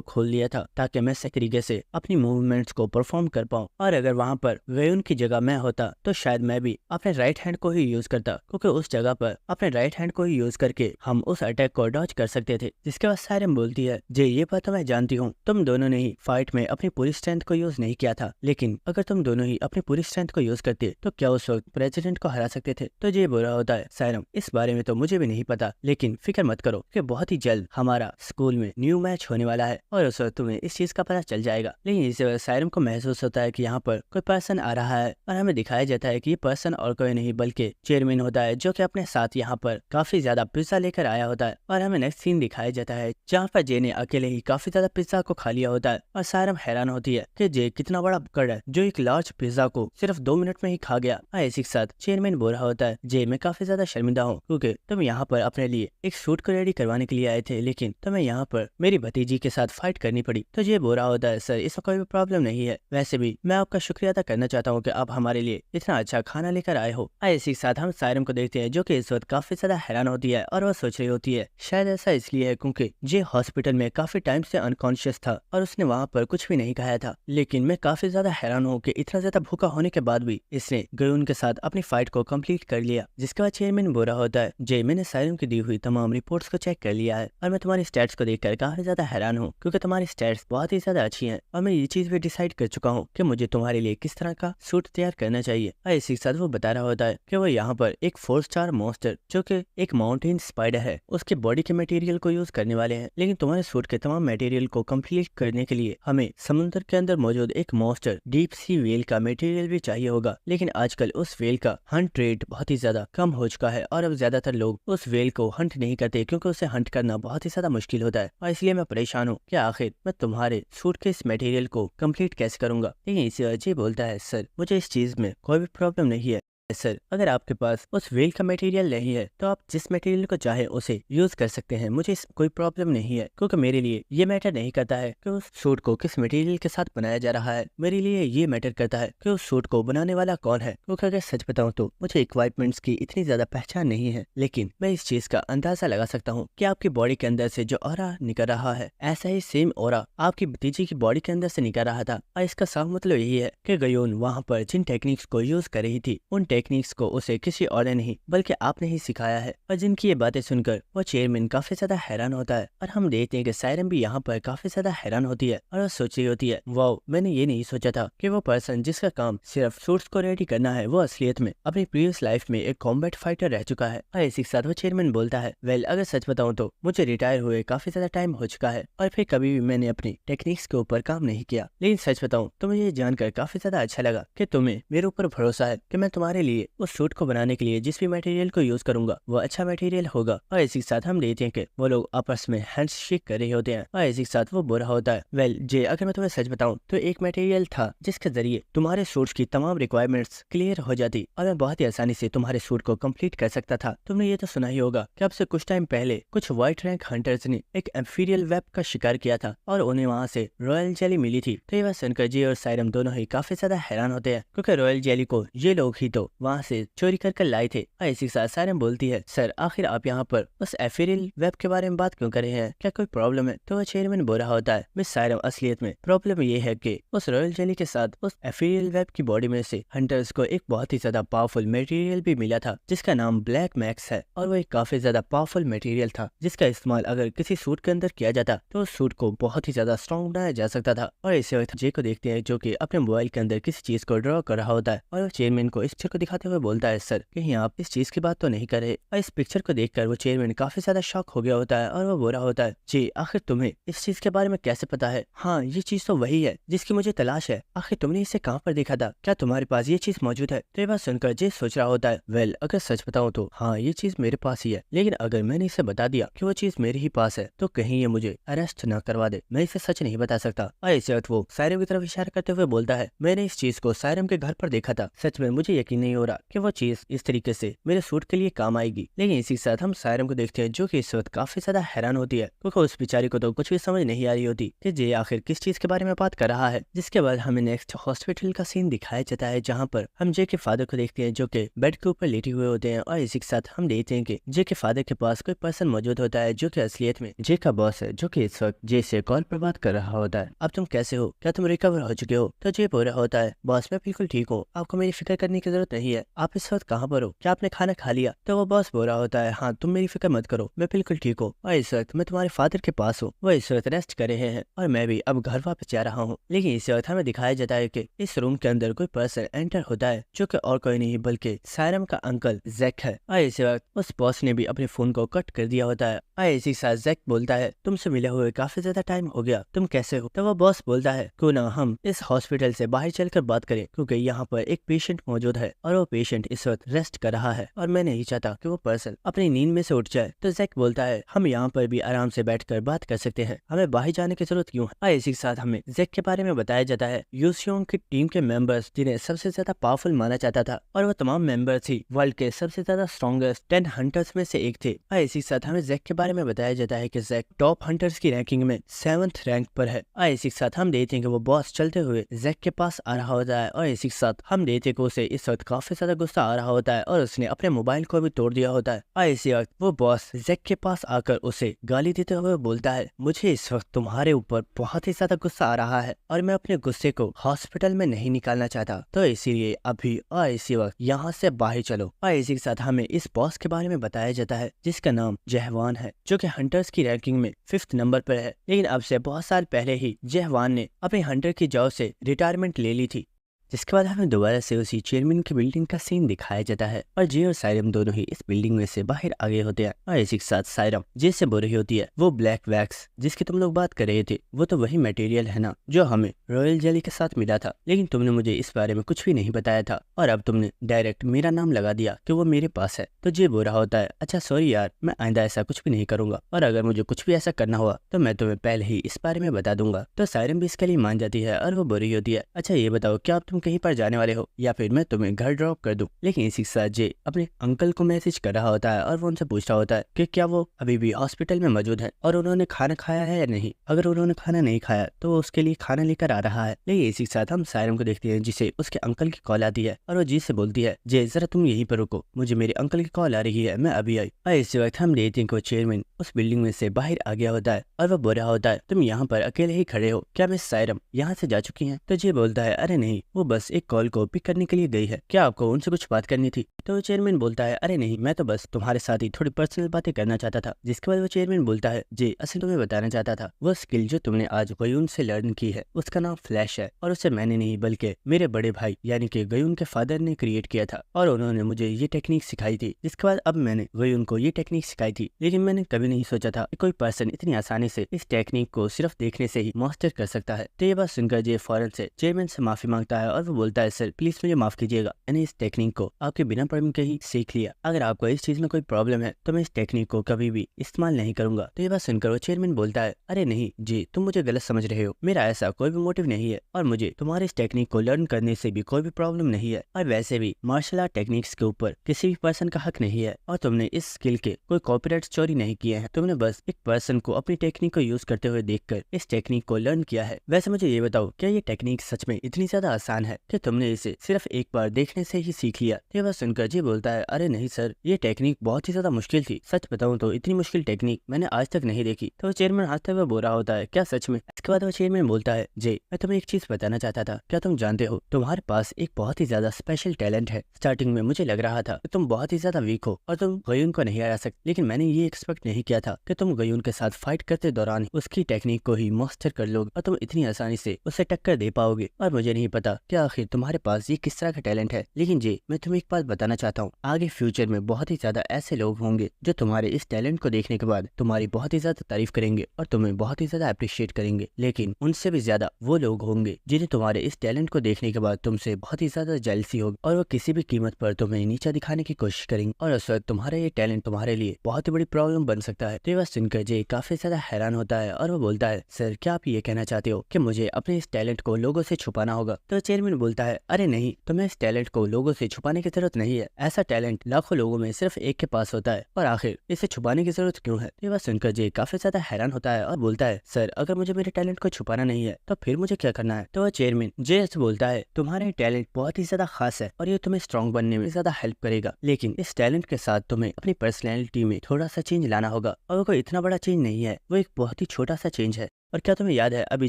खोल लिया था ताकि मैं सही तरीके से अपनी मूवमेंट्स को परफॉर्म कर पाऊं, और अगर वहाँ पर वेयुन की जगह मैं होता तो शायद मैं भी अपने राइट हैंड को ही यूज करता, क्योंकि उस जगह पर अपने राइट हैंड को ही यूज करके हम उस अटैक को डॉज कर सकते थे। जिसके बाद सायरम बोलती है, जे ये बात तो मैं जानती हूँ, तुम दोनों ने ही फाइट में अपनी पूरी स्ट्रेंथ को यूज नहीं किया था, लेकिन अगर तुम दोनों ही अपनी पूरी स्ट्रेंथ को यूज करते तो क्या उस वक्त प्रेसिडेंट को हरा सकते थे। तो ये बुरा होता है, सायरम इस बारे में तो मुझे भी नहीं पता, लेकिन फिक्र मत करो कि बहुत ही जल्द हमारा स्कूल में न्यू मैच होने वाला है और उस वक्त तुम्हें इस चीज का पता चल जाएगा। लेकिन इस वक्त सायरम को महसूस होता है कि यहाँ पर कोई पर्सन आ रहा है और हमें दिखाया जाता है कि ये पर्सन और कोई नहीं बल्कि चेयरमैन होता है, जो कि अपने साथ यहाँ पर काफी ज्यादा पिज्जा लेकर आया होता है। और हमें नेक्स्ट सीन दिखाया जाता है जहाँ पर जे ने अकेले ही काफी ज्यादा पिज्जा को खा लिया होता है और सायरम हैरान होती है कि जे कितना बड़ा बुक्कड़ है जो एक लार्ज पिज्जा को सिर्फ 2 मिनट में ही खा गया। इसी के साथ चेयरमैन बोल रहा होता है, जे मैं काफी ज्यादा शर्मिंदा हूँ क्योंकि तुम यहाँ पर अपने लिए एक सूट को रेडी करवाने के लिए आए थे, लेकिन तुम्हें यहाँ पर मेरी भतीजी के साथ फाइट करनी पड़ी। तो ये बोल रहा होता है, सर इसमें कोई भी प्रॉब्लम नहीं है, वैसे भी मैं आपका शुक्रिया अदा करना चाहता हूँ कि आप हमारे लिए इतना अच्छा खाना लेकर आए हो। इसी के साथ हम सायरम को देखते हैं जो कि इस वक्त काफी ज्यादा हैरान होती है और वह सोच रही होती है शायद ऐसा इसलिए है क्योंकि जे हॉस्पिटल में काफी टाइम से अनकॉन्शियस था और उसने वहाँ पर कुछ भी नहीं खाया था, लेकिन मैं काफी ज्यादा हैरान हूँ कि इतना ज्यादा भूखा होने के बाद भी इसने गयुन के साथ अपनी फाइट को कंप्लीट कर लिया। जिसके बाद चेयरमैन बोल रहा होता है, जे मैंने सायरम की दी हुई तमाम रिपोर्ट्स को चेक कर लिया है और मैं तुम्हारी स्टैट्स को देखकर काफी ज्यादा हैरान हूँ क्योंकि तुम्हारी स्टैट्स बहुत ही ज्यादा अच्छी हैं और मैं ये चीज भी डिसाइड कर चुका हूँ कि मुझे तुम्हारे लिए किस तरह का सूट तैयार करना चाहिए। और इसी के साथ वो बता रहा होता है कि वो यहाँ पर एक 4 स्टार मॉन्स्टर जो कि एक माउंटेन स्पाइडर है उसके बॉडी के मटेरियल को यूज करने वाले हैं, लेकिन तुम्हारे सूट के तमाम मटेरियल को कंप्लीट करने के लिए हमें समुद्र के अंदर मौजूद एक मॉन्स्टर डीप सी वेल का मटेरियल भी चाहिए होगा। लेकिन आजकल उस वेल का हंट रेट बहुत ही ज्यादा कम हो चुका है और अब ज्यादातर लोग उस वेल को हंट नहीं करते क्योंकि उसे हंट करना बहुत ही ज्यादा मुश्किल होता है और इसलिए मैं परेशान हूँ कि आखिर मैं तुम्हारे सूट के इस मटेरियल को कंप्लीट कैसे करूंगा। लेकिन इसी अजय बोलता है, सर मुझे इस चीज में कोई भी प्रॉब्लम नहीं है, सर अगर आपके पास उस वेल का मटेरियल नहीं है तो आप जिस मटेरियल को चाहे उसे यूज कर सकते हैं, मुझे कोई प्रॉब्लम नहीं है क्योंकि मेरे लिए ये मैटर नहीं करता है कि उस सूट को किस मटेरियल के साथ बनाया जा रहा है, मेरे लिए ये मैटर करता है कि उस सूट को बनाने वाला कौन है। क्योंकि अगर सच बताऊं तो मुझे इक्विपमेंट्स की इतनी ज्यादा पहचान नहीं है, लेकिन मैं इस चीज का अंदाजा लगा सकता हूँ कि आपकी बॉडी के अंदर से जो ऑरा निकल रहा है ऐसा ही सेम ऑरा आपकी भतीजी की बॉडी के अंदर से निकल रहा था। और इसका साफ मतलब यही है कि गयोन वहाँ पर जिन टेक्निक्स को यूज कर रही थी उन टेक्निक्स को उसे किसी और ने नहीं बल्कि आपने ही सिखाया है। और जिनकी ये बातें सुनकर वो चेयरमैन काफी ज्यादा हैरान होता है और हम देखते हैं कि सायरम भी यहाँ पर काफी ज्यादा हैरान होती है और वो सोच रही होती है, वाओ मैंने ये नहीं सोचा था कि वो पर्सन जिसका काम सिर्फ सूट्स को रेडी करना है वो असलियत में अपनी प्रीवियस लाइफ में एक कॉम्बैट फाइटर रह चुका है। और इसी के साथ वो चेयरमैन बोलता है, वेल अगर सच बताऊं तो मुझे रिटायर हुए काफी ज्यादा टाइम हो चुका है और फिर कभी भी मैंने अपनी टेक्निक्स के ऊपर काम नहीं किया, लेकिन सच बताऊं तो मुझे ये जानकर काफी ज्यादा अच्छा लगा कि तुम्हें मेरे ऊपर भरोसा है कि मैं तुम्हारे लिए उस सूट को बनाने के लिए जिस भी मटेरियल को यूज करूंगा वो अच्छा मटेरियल होगा। और इसी के साथ हम देखते हैं कि वो लोग आपस में हैंडशेक कर रहे होते हैं और इसी के साथ वो बुरा होता है, वेल जे अगर मैं तुम्हें सच बताऊं तो एक मटेरियल था जिसके जरिए तुम्हारे सूट्स की तमाम रिक्वायरमेंट्स क्लियर हो जाती और मैं बहुत ही आसानी से तुम्हारे सूट को कंप्लीट कर सकता था। तुमने ये तो सुना ही होगा कि अब से कुछ टाइम पहले कुछ व्हाइट रैंक हंटर्स ने एक एम्फीरियल वेब का शिकार किया था और उन्हें वहाँ से रॉयल जेली मिली थी। तो ये बात सुनकर जे और सायरम दोनों ही काफी ज्यादा हैरान होते हैं क्योंकि रॉयल जेली को ये लोग ही तो वहाँ से चोरी कर लाए थे। और इसी के साथ सायरम बोलती है, सर आखिर आप यहाँ पर उस एफीरियल वेब के बारे में बात क्यों कर रहे हैं, क्या कोई प्रॉब्लम है। तो वह चेयरमैन बोल रहा होता है, मिस सायरम असलियत में प्रॉब्लम ये है कि उस रॉयल जेली के साथ उस एफीरियल वेब की बॉडी में से हंटर्स को एक बहुत ही ज्यादा पावरफुल मटेरियल भी मिला था जिसका नाम ब्लैक मैक्स है और वो एक काफी ज्यादा पावरफुल मटेरियल था जिसका इस्तेमाल अगर किसी सूट के अंदर किया जाता तो उस सूट को बहुत ही ज्यादा स्ट्रॉन्ग बनाया जा सकता था। और इसी वक्त जे को देखते हैं जो कि अपने मोबाइल के अंदर किसी चीज को ड्रॉ कर रहा होता है और चेयरमैन को इस चीज को दिखाते हुए बोलता है, सर कहीं आप इस चीज की बात तो नहीं कर रहे। और इस पिक्चर को देखकर वो चेयरमैन काफी ज्यादा शॉक हो गया होता है और वो बोला होता है, जी आखिर तुम्हें इस चीज के बारे में कैसे पता है? हाँ, ये चीज तो वही है जिसकी मुझे तलाश है। आखिर तुमने इसे कहाँ पर देखा था? क्या तुम्हारे पास ये चीज मौजूद है? तो ये बात सुनकर जे सोच रहा होता है, वेल अगर सच बताऊं तो हाँ, ये चीज मेरे पास ही है, लेकिन अगर मैंने इसे बता दिया कि वो चीज मेरे ही पास है तो कहीं ये मुझे अरेस्ट न करवा दे। मैं इसे सच नहीं बता सकता। और इस वक्त वो सायरम की तरफ इशारा करते हुए बोलता है, मैंने इस चीज को सायरम के घर पर देखा था। सच में मुझे यकीन नहीं हो रहा कि वो चीज इस तरीके से मेरे सूट के लिए काम आएगी। लेकिन इसी के साथ हम सायरम को देखते हैं जो कि इस वक्त काफी ज्यादा हैरान होती है, क्योंकि उस बेचारी को तो कुछ भी समझ नहीं आ रही होती कि जे आखिर किस चीज के बारे में बात कर रहा है। जिसके बाद हमें नेक्स्ट हॉस्पिटल का सीन दिखाया जाता है, जहाँ पर हम जे के फादर को देखते हैं जो कि बेड के ऊपर लेटे हुए होते हैं। और इसी के साथ हम देखते हैं कि जे के फादर के पास कोई पर्सन मौजूद होता है जो कि असलियत में जे का बॉस है, जो कि इस वक्त जे से कॉल पर बात कर रहा होता है। अब तुम कैसे हो? क्या तुम रिकवर हो चुके हो? तो जे बोल रहा होता है, बॉस मैं बिल्कुल ठीक हूँ, आपको मेरी फिक्र करने की जरूरत नहीं है। आप इस वक्त कहाँ पर हो? क्या आपने खाना खा लिया? तो वो बॉस बोल रहा होता है, हाँ तुम मेरी फिक्र मत करो, मैं बिल्कुल ठीक हूँ और इस वक्त मैं तुम्हारे फादर के पास हूँ। वो इस वक्त रेस्ट कर रहे हैं और मैं भी अब घर वापस जा रहा हूँ। लेकिन इस वक्त हमें दिखाया जाता है कि इस रूम के अंदर कोई पर्सन एंटर होता है जो कि और कोई नहीं बल्कि सायरम का अंकल जैक है। और इस वक्त उस बॉस ने भी अपने फोन को कट कर दिया होता है। और इसी के साथ जैक बोलता है, तुमसे मिले हुए काफी ज्यादा टाइम हो गया, तुम कैसे हो? तो वो बॉस बोलता है, क्यों ना हम इस हॉस्पिटल से बाहर चलकर बात करें, क्योंकि यहाँ पर एक पेशेंट मौजूद है और वो पेशेंट इस वक्त रेस्ट कर रहा है और मैं नहीं चाहता कि वो पर्सन अपनी नींद में से उठ जाए। तो जैक बोलता है, हम यहाँ पर भी आराम से बैठकर बात कर सकते हैं, हमें बाहर जाने की जरूरत क्यों है? और इसी के साथ हमें जैक के बारे में बताया जाता है, यूसियोंग की टीम के मेंबर्स जिन्हें सबसे ज्यादा पावरफुल माना जाता था और वो तमाम मेंबर्स ही वर्ल्ड के सबसे ज्यादा स्ट्रॉन्गेस्ट 10 हंटर्स में से एक थे। और इसी के साथ हमें जैक के बारे में बताया जाता है कि जैक टॉप हंटर्स की रैंकिंग में 7th रैंक पर है। और इसी के साथ हम देखते हैं कि वो बॉस चलते हुए जैक के पास आ रहा होता है और इसी के साथ हम देखते हैं कि उसे इस वक्त काफी ज्यादा गुस्सा आ रहा होता है और उसने अपने मोबाइल को भी तोड़ दिया होता है। और इसी वक्त वो बॉस जैक के पास आकर उसे गाली देते हुए बोलता है, मुझे इस वक्त तुम्हारे ऊपर बहुत ही ज्यादा गुस्सा आ रहा है और मैं अपने गुस्से को हॉस्पिटल में नहीं निकालना चाहता, तो इसीलिए अभी और इसी वक्त यहाँ से बाहर चलो। और इसी के साथ हमें इस बॉस के बारे में बताया जाता है जिसका नाम जहवान है, जो कि हंटर्स की रैंकिंग में 5th नंबर पर है। लेकिन अब से बहुत साल पहले ही जहवान ने अपने हंटर की जॉब से रिटायरमेंट ले ली थी। जिसके बाद हमें दोबारा से उसी चेयरमैन की बिल्डिंग का सीन दिखाया जाता है और जे और सायरम दोनों ही इस बिल्डिंग में से बाहर आ गए होते हैं। और इसी के साथ सायरम जे से बोल रही होती है, वो ब्लैक वैक्स जिसकी तुम लोग बात कर रहे थे वो तो वही मटेरियल है ना जो हमें रॉयल जेली के साथ मिला था, लेकिन तुमने मुझे इस बारे में कुछ भी नहीं बताया था और अब तुमने डायरेक्ट मेरा नाम लगा दिया कि वो मेरे पास है। तो जे बोल रहा होता है, अच्छा सॉरी यार, मैं आइंदा ऐसा कुछ भी नहीं करूंगा और अगर मुझे कुछ भी ऐसा करना हुआ तो मैं तुम्हें पहले ही इस बारे में बता दूंगा। तो सायरम भी इसके लिए मान जाती है और वो बोल रही होती है, अच्छा ये बताओ क्या अब तुम कहीं पर जाने वाले हो या फिर मैं तुम्हें घर ड्रॉप कर दूं? लेकिन इसी के साथ जे अपने अंकल को मैसेज कर रहा होता है और वो उनसे पूछ रहा होता है कि क्या वो अभी भी हॉस्पिटल में मौजूद है और उन्होंने खाना खाया है या नहीं। अगर उन्होंने खाना नहीं खाया तो वो उसके लिए खाना लेकर आ रहा है। लेकिन इसी के साथ हम सायरम को देखते हैं जिसे उसके अंकल की कॉल आती है और वो जी से बोलती है, जे जरा तुम यहीं पर रुको, मुझे मेरे अंकल की कॉल आ रही है, मैं अभी आई। और इसी वक्त हम देखते हैं कि वो चेयरमैन उस बिल्डिंग में से बाहर आ गया होता है और वो बोल रहा होता है, तुम यहाँ पर अकेले ही खड़े हो, क्या मिस सायरम यहाँ से जा चुकी हैं? तो जे बोलता है, अरे नहीं, वो बस एक कॉल को पिक करने के लिए गई है, क्या आपको उनसे कुछ बात करनी थी? तो चेयरमैन बोलता है, अरे नहीं, मैं तो बस तुम्हारे साथ ही थोड़ी पर्सनल बातें करना चाहता था। जिसके बाद वो चेयरमैन बोलता है, जी असल तुम्हें बताना चाहता था, वो स्किल जो तुमने आज गयून से लर्न की है उसका नाम फ्लैश है और उसे मैंने नहीं बल्कि मेरे बड़े भाई यानी कि गयून के फादर ने क्रिएट किया था और उन्होंने मुझे ये टेक्निक सिखाई थी। जिसके बाद अब मैंने गयून को ये टेक्निक सिखाई थी, लेकिन मैंने कभी नहीं सोचा था कि कोई पर्सन इतनी आसानी से इस टेक्निक को सिर्फ देखने से ही मास्टर कर सकता है। तो ये बात सुनकर जे फौरन से चेयरमैन से माफी मांगता है और वो बोलता है, सर प्लीज मुझे माफ कीजिएगा, मैंने इस टेक्निक को आपके बिना प्रॉब्लम के ही सीख लिया, अगर आपको इस चीज में कोई प्रॉब्लम है तो मैं इस टेक्निक को कभी भी इस्तेमाल नहीं करूंगा। तो ये बात सुनकर वो चेयरमैन बोलता है, अरे नहीं जी, तुम मुझे गलत समझ रहे हो, मेरा ऐसा कोई भी मोटिव नहीं है और मुझे तुम्हारे इस टेक्निक को लर्न करने से भी कोई भी प्रॉब्लम नहीं है और वैसे भी मार्शल आर्ट टेक्निक्स के ऊपर किसी भी पर्सन का हक नहीं है और तुमने इस स्किल के कोई कॉपीराइट चोरी नहीं किए हैं, तुमने बस एक पर्सन को अपनी टेक्निक को यूज करते हुए देखकर इस टेक्निक को लर्न किया है। वैसे मुझे ये बताओ, क्या ये टेक्निक सच में इतनी ज्यादा आसान है कि तुमने इसे सिर्फ एक बार देखने से ही सीख लिया? ये बात सुनकर जी बोलता है, अरे नहीं सर, ये टेक्निक बहुत ही ज्यादा मुश्किल थी, सच बताऊं तो इतनी मुश्किल टेक्निक मैंने आज तक नहीं देखी। तो चेयरमैन हंसते हुए बोल रहा होता है, क्या सच में? इसके बाद वो चेयरमैन बोलता है, जे मैं तुम्हें एक चीज बताना चाहता था, क्या तुम जानते हो तुम्हारे पास एक बहुत ही ज्यादा स्पेशल टैलेंट है। स्टार्टिंग में मुझे लग रहा था कि तुम बहुत ही ज्यादा वीक हो और तुम गयून को नहीं हरा सकते, लेकिन मैंने ये एक्सपेक्ट नहीं किया था कि तुम गयून के साथ फाइट करते दौरान उसकी टेक्निक को ही मास्टर कर लोगे और तुम इतनी आसानी से उसे टक्कर दे पाओगे। और मुझे नहीं पता कि कि आखिर तुम्हारे पास ये किस तरह का टैलेंट है। लेकिन जे, मैं तुम्हें एक बात बताना चाहता हूँ, आगे फ्यूचर में बहुत ही ज्यादा ऐसे लोग होंगे जो तुम्हारे इस टैलेंट को देखने के बाद तुम्हारी बहुत ही ज्यादा तारीफ करेंगे और तुम्हें बहुत ही ज्यादा अप्रिशिएट करेंगे। लेकिन उनसे भी ज्यादा वो लोग होंगे जिन्हें तुम्हारे इस टैलेंट को देखने के बाद तुमसे बहुत ही ज्यादा जेलसी होगी और वो किसी भी कीमत पर तुम्हें नीचा दिखाने की कोशिश करेंगे और उस वक्त तुम्हारा ये टैलेंट तुम्हारे लिए बहुत ही बड़ी प्रॉब्लम बन सकता है। तो ये बात सुनकर जे काफी ज्यादा हैरान होता है और वो बोलता है, सर क्या आप ये कहना चाहते हो कि मुझे अपने इस टैलेंट को लोगों से छुपाना होगा? तो चेयरमैन बोलता है, अरे नहीं, तुम्हें इस टैलेंट को लोगों से छुपाने की जरूरत नहीं है। ऐसा टैलेंट लाखों लोगों में सिर्फ एक के पास होता है और आखिर इसे छुपाने की जरूरत क्यों है? ये बात सुनकर जे काफी ज्यादा हैरान होता है और बोलता है, सर अगर मुझे मेरे टैलेंट को छुपाना नहीं है तो फिर मुझे क्या करना है? तो वह चेयरमैन जे से बोलता है, तुम्हारा टैलेंट बहुत ही ज्यादा खास है और ये तुम्हें स्ट्रॉन्ग बनने में ज्यादा हेल्प करेगा, लेकिन इस टैलेंट के साथ तुम्हें अपनी पर्सनैलिटी में थोड़ा सा चेंज लाना होगा और वो कोई इतना बड़ा चेंज नहीं है, वो एक बहुत ही छोटा सा चेंज है। और क्या तुम्हें याद है अभी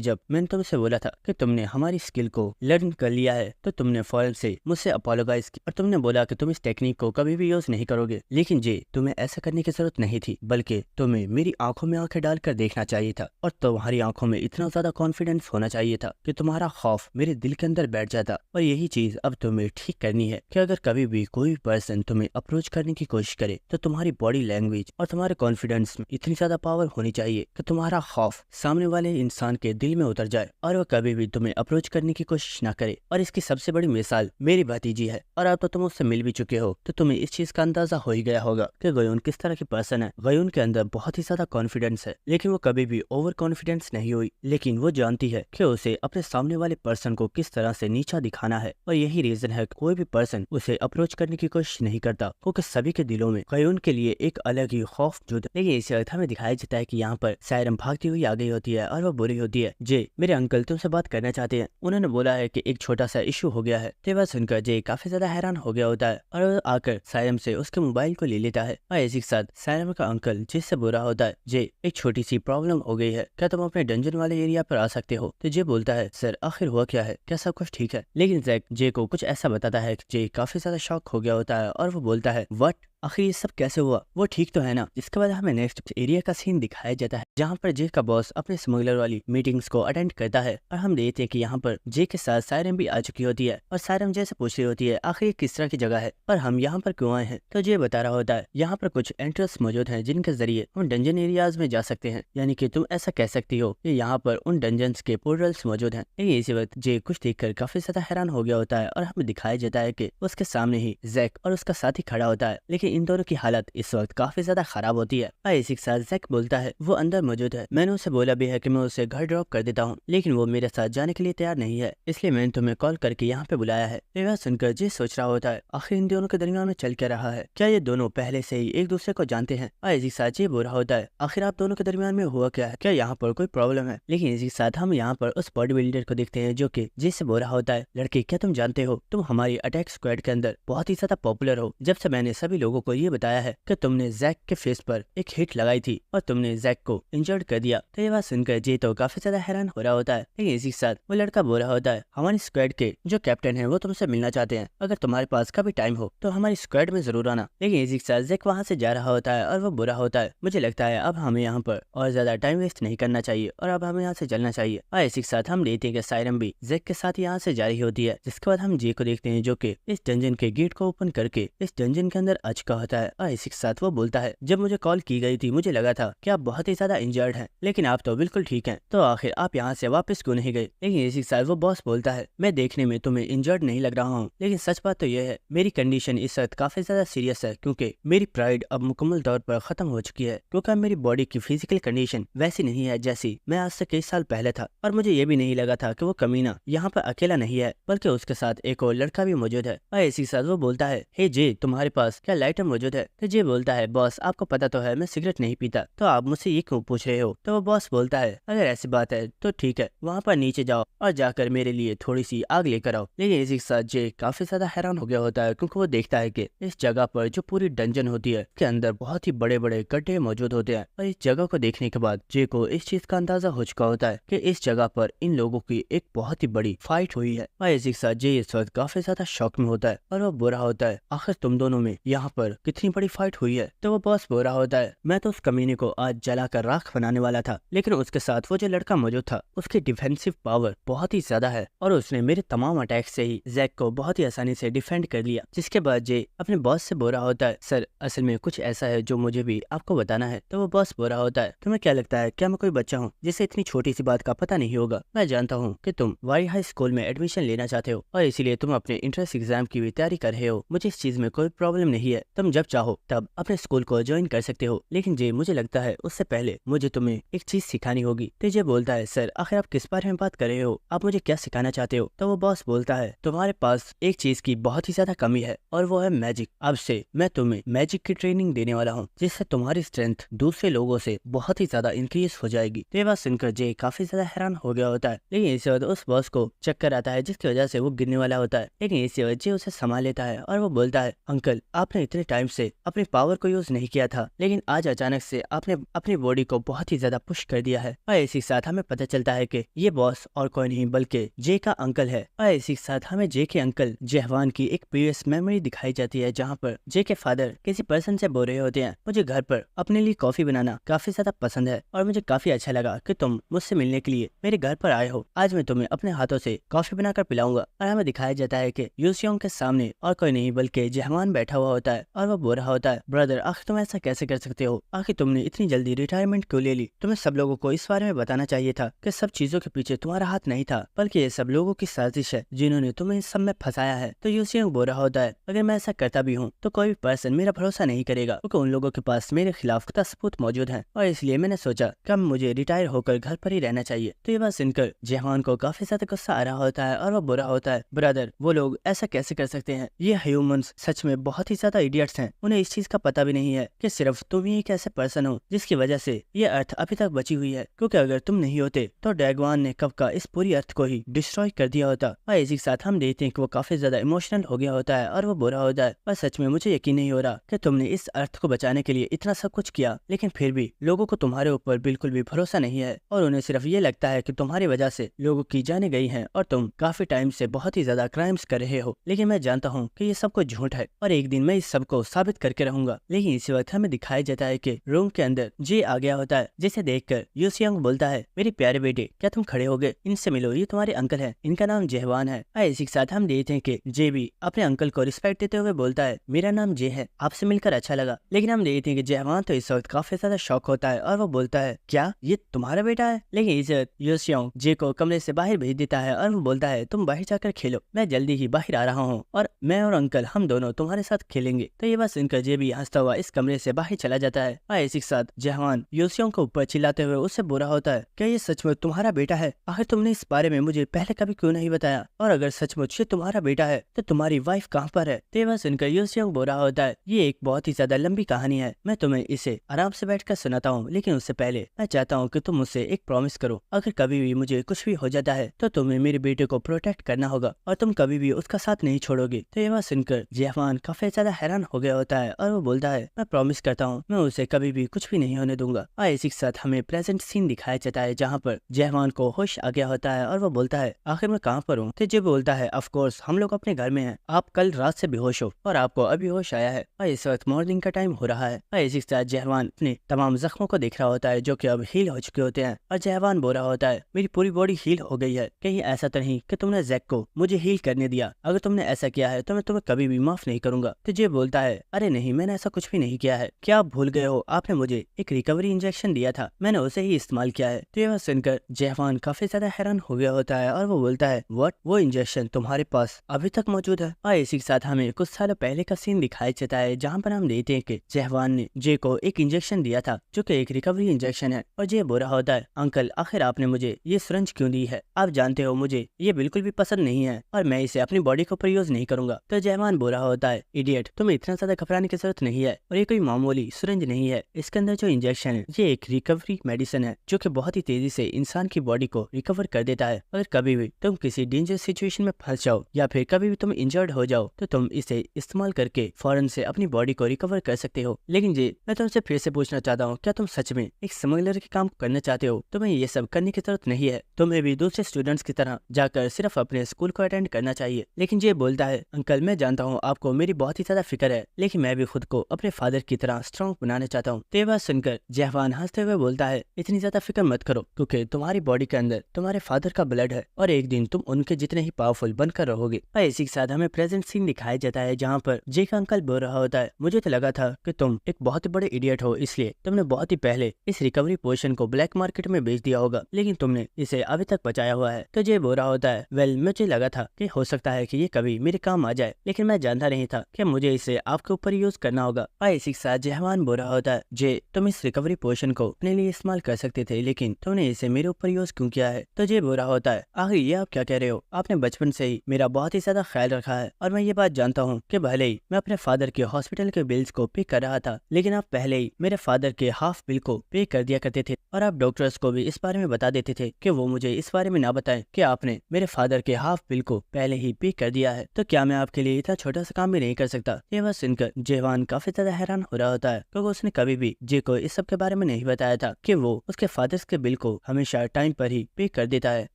जब मैंने तुमसे बोला था कि तुमने हमारी स्किल को लर्न कर लिया है तो तुमने फौरन से मुझसे अपोलोगाइज की और तुमने बोला कि तुम इस टेक्निक को कभी भी यूज नहीं करोगे। लेकिन जे, तुम्हें ऐसा करने की जरूरत नहीं थी, बल्कि तुम्हें मेरी आंखों में आंखें डालकर देखना चाहिए था और तुम्हारी आंखों में इतना ज्यादा कॉन्फिडेंस होना चाहिए था कि तुम्हारा खौफ मेरे दिल के अंदर बैठ जाता। और यही चीज अब तुम्हें ठीक करनी है कि अगर कभी भी कोई पर्सन तुम्हें अप्रोच करने की कोशिश करे तो तुम्हारी बॉडी लैंग्वेज और तुम्हारे कॉन्फिडेंस में इतनी ज्यादा पावर होनी चाहिए कि तुम्हारा खौफ सामने वाले इंसान के दिल में उतर जाए और वो कभी भी तुम्हें अप्रोच करने की कोशिश ना करे। और इसकी सबसे बड़ी मिसाल मेरी भतीजी है और अब तो तुम उससे मिल भी चुके हो तो तुम्हें इस चीज का अंदाजा हो ही गया होगा कि गयून किस तरह की पर्सन है। गयून के अंदर बहुत ही ज्यादा कॉन्फिडेंस है, लेकिन वो कभी भी ओवर कॉन्फिडेंस नहीं हुई, लेकिन वो जानती है कि उसे अपने सामने वाले पर्सन को किस तरह से नीचा दिखाना है। और यही रीजन है कोई भी पर्सन उसे अप्रोच करने की कोशिश नहीं करता, क्योंकि सभी के दिलों में गयून के लिए एक अलग ही खौफ मौजूद है। लेकिन इसी वक्त हमें दिखाया जाता है कि यहाँ पर सायरम भागती हुई आ गई होती है और वो बुरी होती है, जे मेरे अंकल तुमसे बात करना चाहते हैं, उन्होंने बोला है कि एक छोटा सा इशू हो गया है। तो बात सुनकर जे काफी ज्यादा हैरान हो गया होता है और वो आकर सायरम से उसके मोबाइल को ले लेता है और इसी के साथ सायरम का अंकल जिससे बुरा होता है, जे एक छोटी सी प्रॉब्लम हो गई है, क्या तुम अपने डंजन वाले एरिया पर आ सकते हो? तो जे बोलता है, सर आखिर हुआ क्या है, क्या सब कुछ ठीक है? लेकिन जैक जे को कुछ ऐसा बताता है, जे काफी ज्यादा शॉक हो गया होता है और वो बोलता है, व्हाट, आखिर ये सब कैसे हुआ? वो ठीक तो है ना? जिसके बाद हमें नेक्स्ट एरिया का सीन दिखाया जाता है जहाँ पर जे का बॉस अपने स्मगलर वाली मीटिंग्स को अटेंड करता है और हम देखते हैं कि यहाँ पर जे के साथ सायरम भी आ चुकी होती है और सायरम जे से पूछ रही होती है आखिर ये किस तरह की जगह है और हम यहाँ पर क्यों आए हैं? तो जे बता रहा होता है यहाँ पर कुछ एंट्रेंस मौजूद है जिनके जरिए हम डंजन एरियाज में जा सकते हैं, यानी कि तुम ऐसा कह सकती हो कि यहाँ पर उन डंजन्स के पोर्टल्स मौजूद हैं। लेकिन इसी वक्त जे कुछ देखकर काफी ज्यादा हैरान हो गया होता है और हमें दिखाया जाता है कि उसके सामने ही जैक और उसका साथी खड़ा होता है, लेकिन इन दोनों की हालत इस वक्त काफी ज्यादा खराब होती है। और इसी के साथ जैक बोलता है वो अंदर मौजूद है, मैंने उसे बोला भी है कि मैं उसे घर ड्रॉप कर देता हूँ, लेकिन वो मेरे साथ जाने के लिए तैयार नहीं है, इसलिए मैंने तुम्हें कॉल करके यहाँ पे बुलाया है। यह सुनकर जे सोच रहा होता है आखिर इन दोनों के दरमियान में चल क्या रहा है, क्या ये दोनों पहले से ही एक दूसरे को जानते हैं? और इसी के साथ जे बोल रहा होता है आखिर आप दोनों के दरमियान में हुआ क्या है, क्या यहाँ पर कोई प्रॉब्लम है? लेकिन इसी के साथ हम यहाँ पर उस बॉडी बिल्डर को देखते हैं जो कि जे से बोल रहा होता है, लड़के क्या तुम जानते हो तुम हमारी अटैक स्क्वाड के अंदर बहुत ही ज्यादा पॉपुलर हो, जब से मैंने सभी लोगों को ये बताया है कि तुमने जैक के फेस पर एक हिट लगाई थी और तुमने जैक को इंजर्ड कर दिया। तो ये बात सुनकर जे तो काफी ज्यादा हैरान हो रहा होता है। लेकिन इसी के साथ वो लड़का बोल रहा होता है हमारी स्क्वाड के जो कैप्टन है वो तुमसे मिलना चाहते हैं, अगर तुम्हारे पास कभी टाइम हो तो हमारी स्क्वाड में जरूर आना। लेकिन इसी के साथ जैक वहाँ से जा रहा होता है और वो बुरा होता है, मुझे लगता है अब हमें यहाँ पर और ज्यादा टाइम वेस्ट नहीं करना चाहिए और अब हमें यहाँ से चलना चाहिए। और इसी के साथ हम देखते हैं कि सायरम भी जैक के साथ यहाँ से जा रही होती है, जिसके बाद हम जे को देखते हैं जो कि इस डंजन के गेट को ओपन करके इस डंजन के अंदर आ चुका होता है। और इसी के साथ वो बोलता है जब मुझे कॉल की गई थी मुझे लगा था कि आप बहुत ही ज्यादा इंजर्ड हैं, लेकिन आप तो बिल्कुल ठीक हैं, तो आखिर आप यहाँ से वापस क्यों नहीं गए? लेकिन इसी के साथ वो बॉस बोलता है मैं देखने में तुम्हें इंजर्ड नहीं लग रहा हूँ, लेकिन सच बात तो यह है मेरी कंडीशन इस वक्त काफी ज्यादा सीरियस है, क्योंकि मेरी प्राइड अब मुकम्मल तौर पर खत्म हो चुकी है, क्योंकि मेरी बॉडी की फिजिकल कंडीशन वैसी नहीं है जैसी मैं आज से कई साल पहले था। और मुझे ये भी नहीं लगा था कि वो कमीना यहाँ पर अकेला नहीं है, बल्कि उसके साथ एक और लड़का भी मौजूद है। और इसी के साथ वो बोलता है हे जे तुम्हारे पास क्या लाइटर मौजूद है? तो जे बोलता है बॉस आपको पता तो है मैं सिगरेट नहीं पीता, तो आप मुझसे ये क्यों पूछ रहे हो? तो वो बॉस बोलता है अगर ऐसी बात है तो ठीक है, वहाँ पर नीचे जाओ और जाकर मेरे लिए थोड़ी सी आग लेकर आओ। लेकिन इसी के साथ जे काफी ज्यादा हैरान हो गया होता है, क्योंकि वो देखता है कि इस जगह पर जो पूरी डंजन होती है के अंदर बहुत ही बड़े बड़े गड्ढे मौजूद होते हैं। और इस जगह को देखने के बाद जे को इस चीज का अंदाजा हो चुका होता है कि इस जगह पर इन लोगों की एक बहुत ही बड़ी फाइट हुई है। और इसी के साथ जे इस वक्त काफी ज्यादा शौक में होता है और वो बुरा होता है आखिर तुम दोनों में यहाँ पर पर कितनी बड़ी फाइट हुई है। तो वो बॉस बोल रहा होता है, मैं तो उस कमीने को आज जलाकर राख बनाने वाला था, लेकिन उसके साथ वो जो लड़का मौजूद था उसकी डिफेंसिव पावर बहुत ही ज्यादा है और उसने मेरे तमाम अटैक से ही जैक को बहुत ही आसानी से डिफेंड कर लिया। जिसके बाद जे अपने बॉस से बोल रहा होता है, सर असल में कुछ ऐसा है जो मुझे भी आपको बताना है। तो वो बॉस बोल रहा होता है, तुम्हें क्या लगता है क्या मैं कोई बच्चा हूँ जिसे इतनी छोटी सी बात का पता नहीं होगा? मैं जानता हूँ कि तुम वाई हाई स्कूल में एडमिशन लेना चाहते हो और इसीलिए तुम अपने इंट्रेंस एग्जाम की भी तैयारी कर रहे हो। मुझे इस चीज में कोई प्रॉब्लम नहीं है, तुम जब चाहो तब अपने स्कूल को ज्वाइन कर सकते हो, लेकिन जे मुझे लगता है उससे पहले मुझे तुम्हें एक चीज सिखानी होगी। तो जे बोलता है, सर आखिर आप किस बारे में बात कर रहे हो, आप मुझे क्या सिखाना चाहते हो? तो वो बॉस बोलता है, तुम्हारे पास एक चीज की बहुत ही ज्यादा कमी है और वो है मैजिक। अब से मैं तुम्हें मैजिक की ट्रेनिंग देने वाला हूँ जिससे तुम्हारी स्ट्रेंथ दूसरे लोगों से बहुत ही ज्यादा इंक्रीज हो जाएगी। तो ये बात सुनकर जे काफी ज्यादा हैरान हो गया होता है, लेकिन इसी वक्त उस बॉस को चक्कर आता है जिसकी वजह से वो गिरने वाला होता है, लेकिन इसी वजह जे उसे संभाल लेता है और वो बोलता है, अंकल आपने इतने टाइम से अपनी पावर को यूज नहीं किया था, लेकिन आज अचानक से आपने अपनी बॉडी को बहुत ही ज्यादा पुश कर दिया है। और इसी साथ हमें पता चलता है कि ये बॉस और कोई नहीं बल्कि जे का अंकल है। और इसी साथ हमें जे के अंकल जहवान की एक प्रीवियस मेमोरी दिखाई जाती है जहाँ पर जे के फादर किसी पर्सन से बोल रहे होते हैं, मुझे घर पर अपने लिए कॉफी बनाना काफी ज्यादा पसंद है और मुझे काफी अच्छा लगा कि तुम मुझसे मिलने के लिए मेरे घर पर आए हो। आज मैं तुम्हें अपने हाथों से कॉफी बनाकर पिलाऊंगा। और हमें दिखाया जाता है कि यूसियोंग के सामने और कोई नहीं बल्कि जहवान बैठा हुआ होता है और वो बोल रहा होता है, ब्रदर आखिर तुम ऐसा कैसे कर सकते हो? आखिर तुमने इतनी जल्दी रिटायरमेंट क्यों ले ली? तुम्हें सब लोगों को इस बारे में बताना चाहिए था कि सब चीजों के पीछे तुम्हारा हाथ नहीं था, बल्कि ये सब लोगों की साजिश है जिन्होंने तुम्हें इस सब में फंसाया है। तो यूसियोंग बोल रहा होता है, अगर मैं ऐसा करता भी हूँ तो कोई भी पर्सन मेरा भरोसा नहीं करेगा क्योंकि उन लोगों के पास मेरे खिलाफ पुख्ता सबूत मौजूद है और इसलिए मैंने सोचा कि मुझे रिटायर होकर घर पर ही रहना चाहिए। तो ये बात सुनकर जहान को काफी ज्यादा गुस्सा आ रहा होता है और वो बुरा होता है, ब्रदर वो लोग ऐसा कैसे कर सकते हैं? ये ह्यूमंस सच में बहुत ही ज्यादा इडियट्स हैं, उन्हें इस चीज का पता भी नहीं है कि सिर्फ तुम ही एक ऐसे पर्सन हो जिसकी वजह से ये अर्थ अभी तक बची हुई है, क्योंकि अगर तुम नहीं होते तो डैगवान ने कब का इस पूरी अर्थ को ही डिस्ट्रॉय कर दिया होता। और इसी के साथ हम देखते हैं कि वो काफी ज्यादा इमोशनल हो गया होता है और वो बुरा होता है, और सच में मुझे यकीन नहीं हो रहा कि तुमने इस अर्थ को बचाने के लिए इतना सब कुछ किया, लेकिन फिर भी लोगों को तुम्हारे ऊपर बिल्कुल भी भरोसा नहीं है और उन्हें सिर्फ ये लगता है कि तुम्हारी वजह से लोगों की जाने गई हैं और तुम काफी टाइम से बहुत ही ज्यादा क्राइम्स कर रहे हो। लेकिन मैं जानता हूँ कि ये सब कुछ झूठ है और एक दिन मैं इस सब को साबित करके रहूंगा। लेकिन इसी वक्त हमें दिखाया जाता है कि रूम के अंदर जे आ गया होता है, जिसे देखकर यूसियोंग बोलता है, मेरे प्यारे बेटे क्या तुम खड़े हो गए? इनसे मिलो, ये तुम्हारे अंकल है, इनका नाम जहवान है। इसी के साथ हम देखते हैं कि जे भी अपने अंकल को रिस्पेक्ट देते हुए बोलता है, मेरा नाम जे है, आपसे मिलकर अच्छा लगा। लेकिन हम देखते हैं कि जहवान तो इस वक्त काफी ज्यादा शॉक होता है और वो बोलता है, क्या ये तुम्हारा बेटा है? लेकिन इस वक्त यूसियोंग जे को कमरे से बाहर भेज देता है और वो बोलता है, तुम बाहर जाकर खेलो, मैं जल्दी ही बाहर आ रहा हूँ और मैं और अंकल हम दोनों तुम्हारे साथ खेलेंगे। तो ये बात सुनकर जे भी हंसता हुआ इस कमरे से बाहर चला जाता है और इसी के साथ जहवान यूसियोंग को ऊपर चिल्लाते हुए उससे बुरा होता है, क्या ये सचमुच तुम्हारा बेटा है? आखिर तुमने इस बारे में मुझे पहले कभी क्यों नहीं बताया? और अगर सचमुच ये तुम्हारा बेटा है तो तुम्हारी वाइफ कहाँ पर है? तो ये बात सुनकर यूसियोंग बुरा होता है, ये एक बहुत ही ज्यादा लंबी कहानी है, मैं तुम्हें इसे आराम से बैठकर सुनाता हूँ, लेकिन उससे पहले मैं चाहता हूँ कि तुम मुझसे एक प्रॉमिस करो, अगर कभी भी मुझे कुछ भी हो जाता है तो तुम्हें मेरे बेटे को प्रोटेक्ट करना होगा और तुम कभी भी उसका साथ नहीं छोड़ोगे। तो ये बात सुनकर जहवान काफी ज्यादा हैरान हो गया होता है और वो बोलता है, मैं प्रॉमिस करता हूँ मैं उसे कभी भी कुछ भी नहीं होने दूंगा। और इसी के साथ हमें प्रेजेंट सीन दिखाया जाता है जहाँ पर जहवान को होश आ गया होता है और वो बोलता है, आखिर मैं कहाँ पर हूँ? तो जे बोलता है, ऑफ कोर्स हम लोग अपने घर में हैं, आप कल रात से बेहोश हो और आपको अभी होश आया है और इस वक्त मॉर्निंग का टाइम हो रहा है। और इसी के साथ जहवान अपने तमाम जख्मों को देख रहा होता है जो कि अब हील हो चुके होते हैं और जहवान बोल रहा होता है, मेरी पूरी बॉडी हील हो गई है, कहीं ऐसा तो नहीं कि तुमने जैक को मुझे हील करने दिया? अगर तुमने ऐसा किया है तो मैं तुम्हें कभी भी माफ नहीं करूंगा। तो जे बोलता है, अरे नहीं मैंने ऐसा कुछ भी नहीं किया है, क्या आप भूल गए हो आपने मुझे एक रिकवरी इंजेक्शन दिया था, मैंने उसे ही इस्तेमाल किया है। तो ये सुनकर जहवान काफी ज्यादा हैरान हो गया होता है और वो बोलता है, व्हाट, वो इंजेक्शन तुम्हारे पास अभी तक मौजूद है? और इसी के साथ हमें कुछ सालों पहले का सीन दिखाया जाता है जहाँ पर हम देखते हैं कि जहवान ने जे को एक इंजेक्शन दिया था जो कि एक रिकवरी इंजेक्शन है और जे बुरा होता है, अंकल आखिर आपने मुझे ये सिरंज क्यों दी है? आप जानते हो मुझे ये बिल्कुल भी पसंद नहीं है और मैं इसे अपनी बॉडी को प्रयोग नहीं करूंगा। तो जहवान बुरा होता है, इडियट तुम्हें इतना ज्यादा घबराने की जरूरत नहीं है और ये कोई मामूली सिरंज नहीं है, इसके अंदर जो इंजेक्शन है ये एक रिकवरी मेडिसिन है जो कि बहुत ही तेजी से इंसान की बॉडी को रिकवर कर देता है। अगर कभी भी तुम किसी डेंजरस सिचुएशन में फंस जाओ या फिर कभी भी तुम इंजर्ड हो जाओ तो तुम इसे इस्तेमाल करके फौरन से अपनी बॉडी को रिकवर कर सकते हो। लेकिन जी मैं तुमसे फिर से पूछना चाहता हूँ, क्या तुम सच में एक स्मगलर के काम करना चाहते हो? तुम्हें ये सब करने की जरूरत नहीं है, तुम्हें भी दूसरे स्टूडेंट्स की तरह जाकर सिर्फ अपने स्कूल को अटेंड करना चाहिए। लेकिन ये बोलता है, अंकल मैं जानता हूँ आपको मेरी बहुत ही ज्यादा फिक्र है, लेकिन मैं भी खुद को अपने फादर की तरह स्ट्रॉन्ग बनाना चाहता हूँ। तो ये बात सुनकर जहवान हंसते हुए बोलता है, इतनी ज्यादा फिक्र मत करो, क्योंकि तुम्हारी बॉडी के अंदर तुम्हारे फादर का ब्लड है और एक दिन तुम उनके जितने ही पावरफुल बनकर रहोगे। और इसी के साथ हमें प्रेजेंट सीन दिखाया जाता है जहाँ पर जे का अंकल बोल रहा होता है, मुझे तो लगा था कि तुम एक बहुत ही बड़े इडियट हो, इसलिए तुमने बहुत ही पहले इस रिकवरी पोशन को ब्लैक मार्केट में बेच दिया होगा, लेकिन तुमने इसे अभी तक बचाया हुआ है। तो जे बोल रहा होता है, वेल मुझे लगा था कि हो सकता है कि ये कभी मेरे काम आ जाए, लेकिन मैं जानता नहीं था कि मुझे इसे आपके ऊपर यूज करना होगा। और इसी के साथ जहवान बोल रहा होता है, जे तुम इस रिकवरी पोशन को अपने लिए इस्तेमाल कर सकते थे, लेकिन तुमने इसे मेरे ऊपर यूज क्यों किया है? तो जे बोल रहा होता है, आखिर ये आप क्या कह रहे हो? आपने बचपन से ही मेरा बहुत ही ज्यादा ख्याल रखा है और मैं ये बात जानता हूँ कि भले ही मैं अपने फादर के हॉस्पिटल के बिल्स को पे कर रहा था, लेकिन आप पहले ही मेरे फादर के हाफ बिल को पे कर दिया करते थे और आप डॉक्टर्स को भी इस बारे में बता देते थे कि वो मुझे इस बारे में ना बताएं कि आपने मेरे फादर के हाफ बिल को पहले ही पे कर दिया है। तो क्या मैं आपके लिए इतना छोटा सा काम भी नहीं कर सकता? ये बात सुनकर जहवान काफी ज्यादा हैरान हो रहा होता है, क्योंकि उसने कभी भी जे को इस सब के बारे में नहीं बताया था कि वो उसके फादर्स के बिल को हमेशा टाइम पर ही पे कर देता है,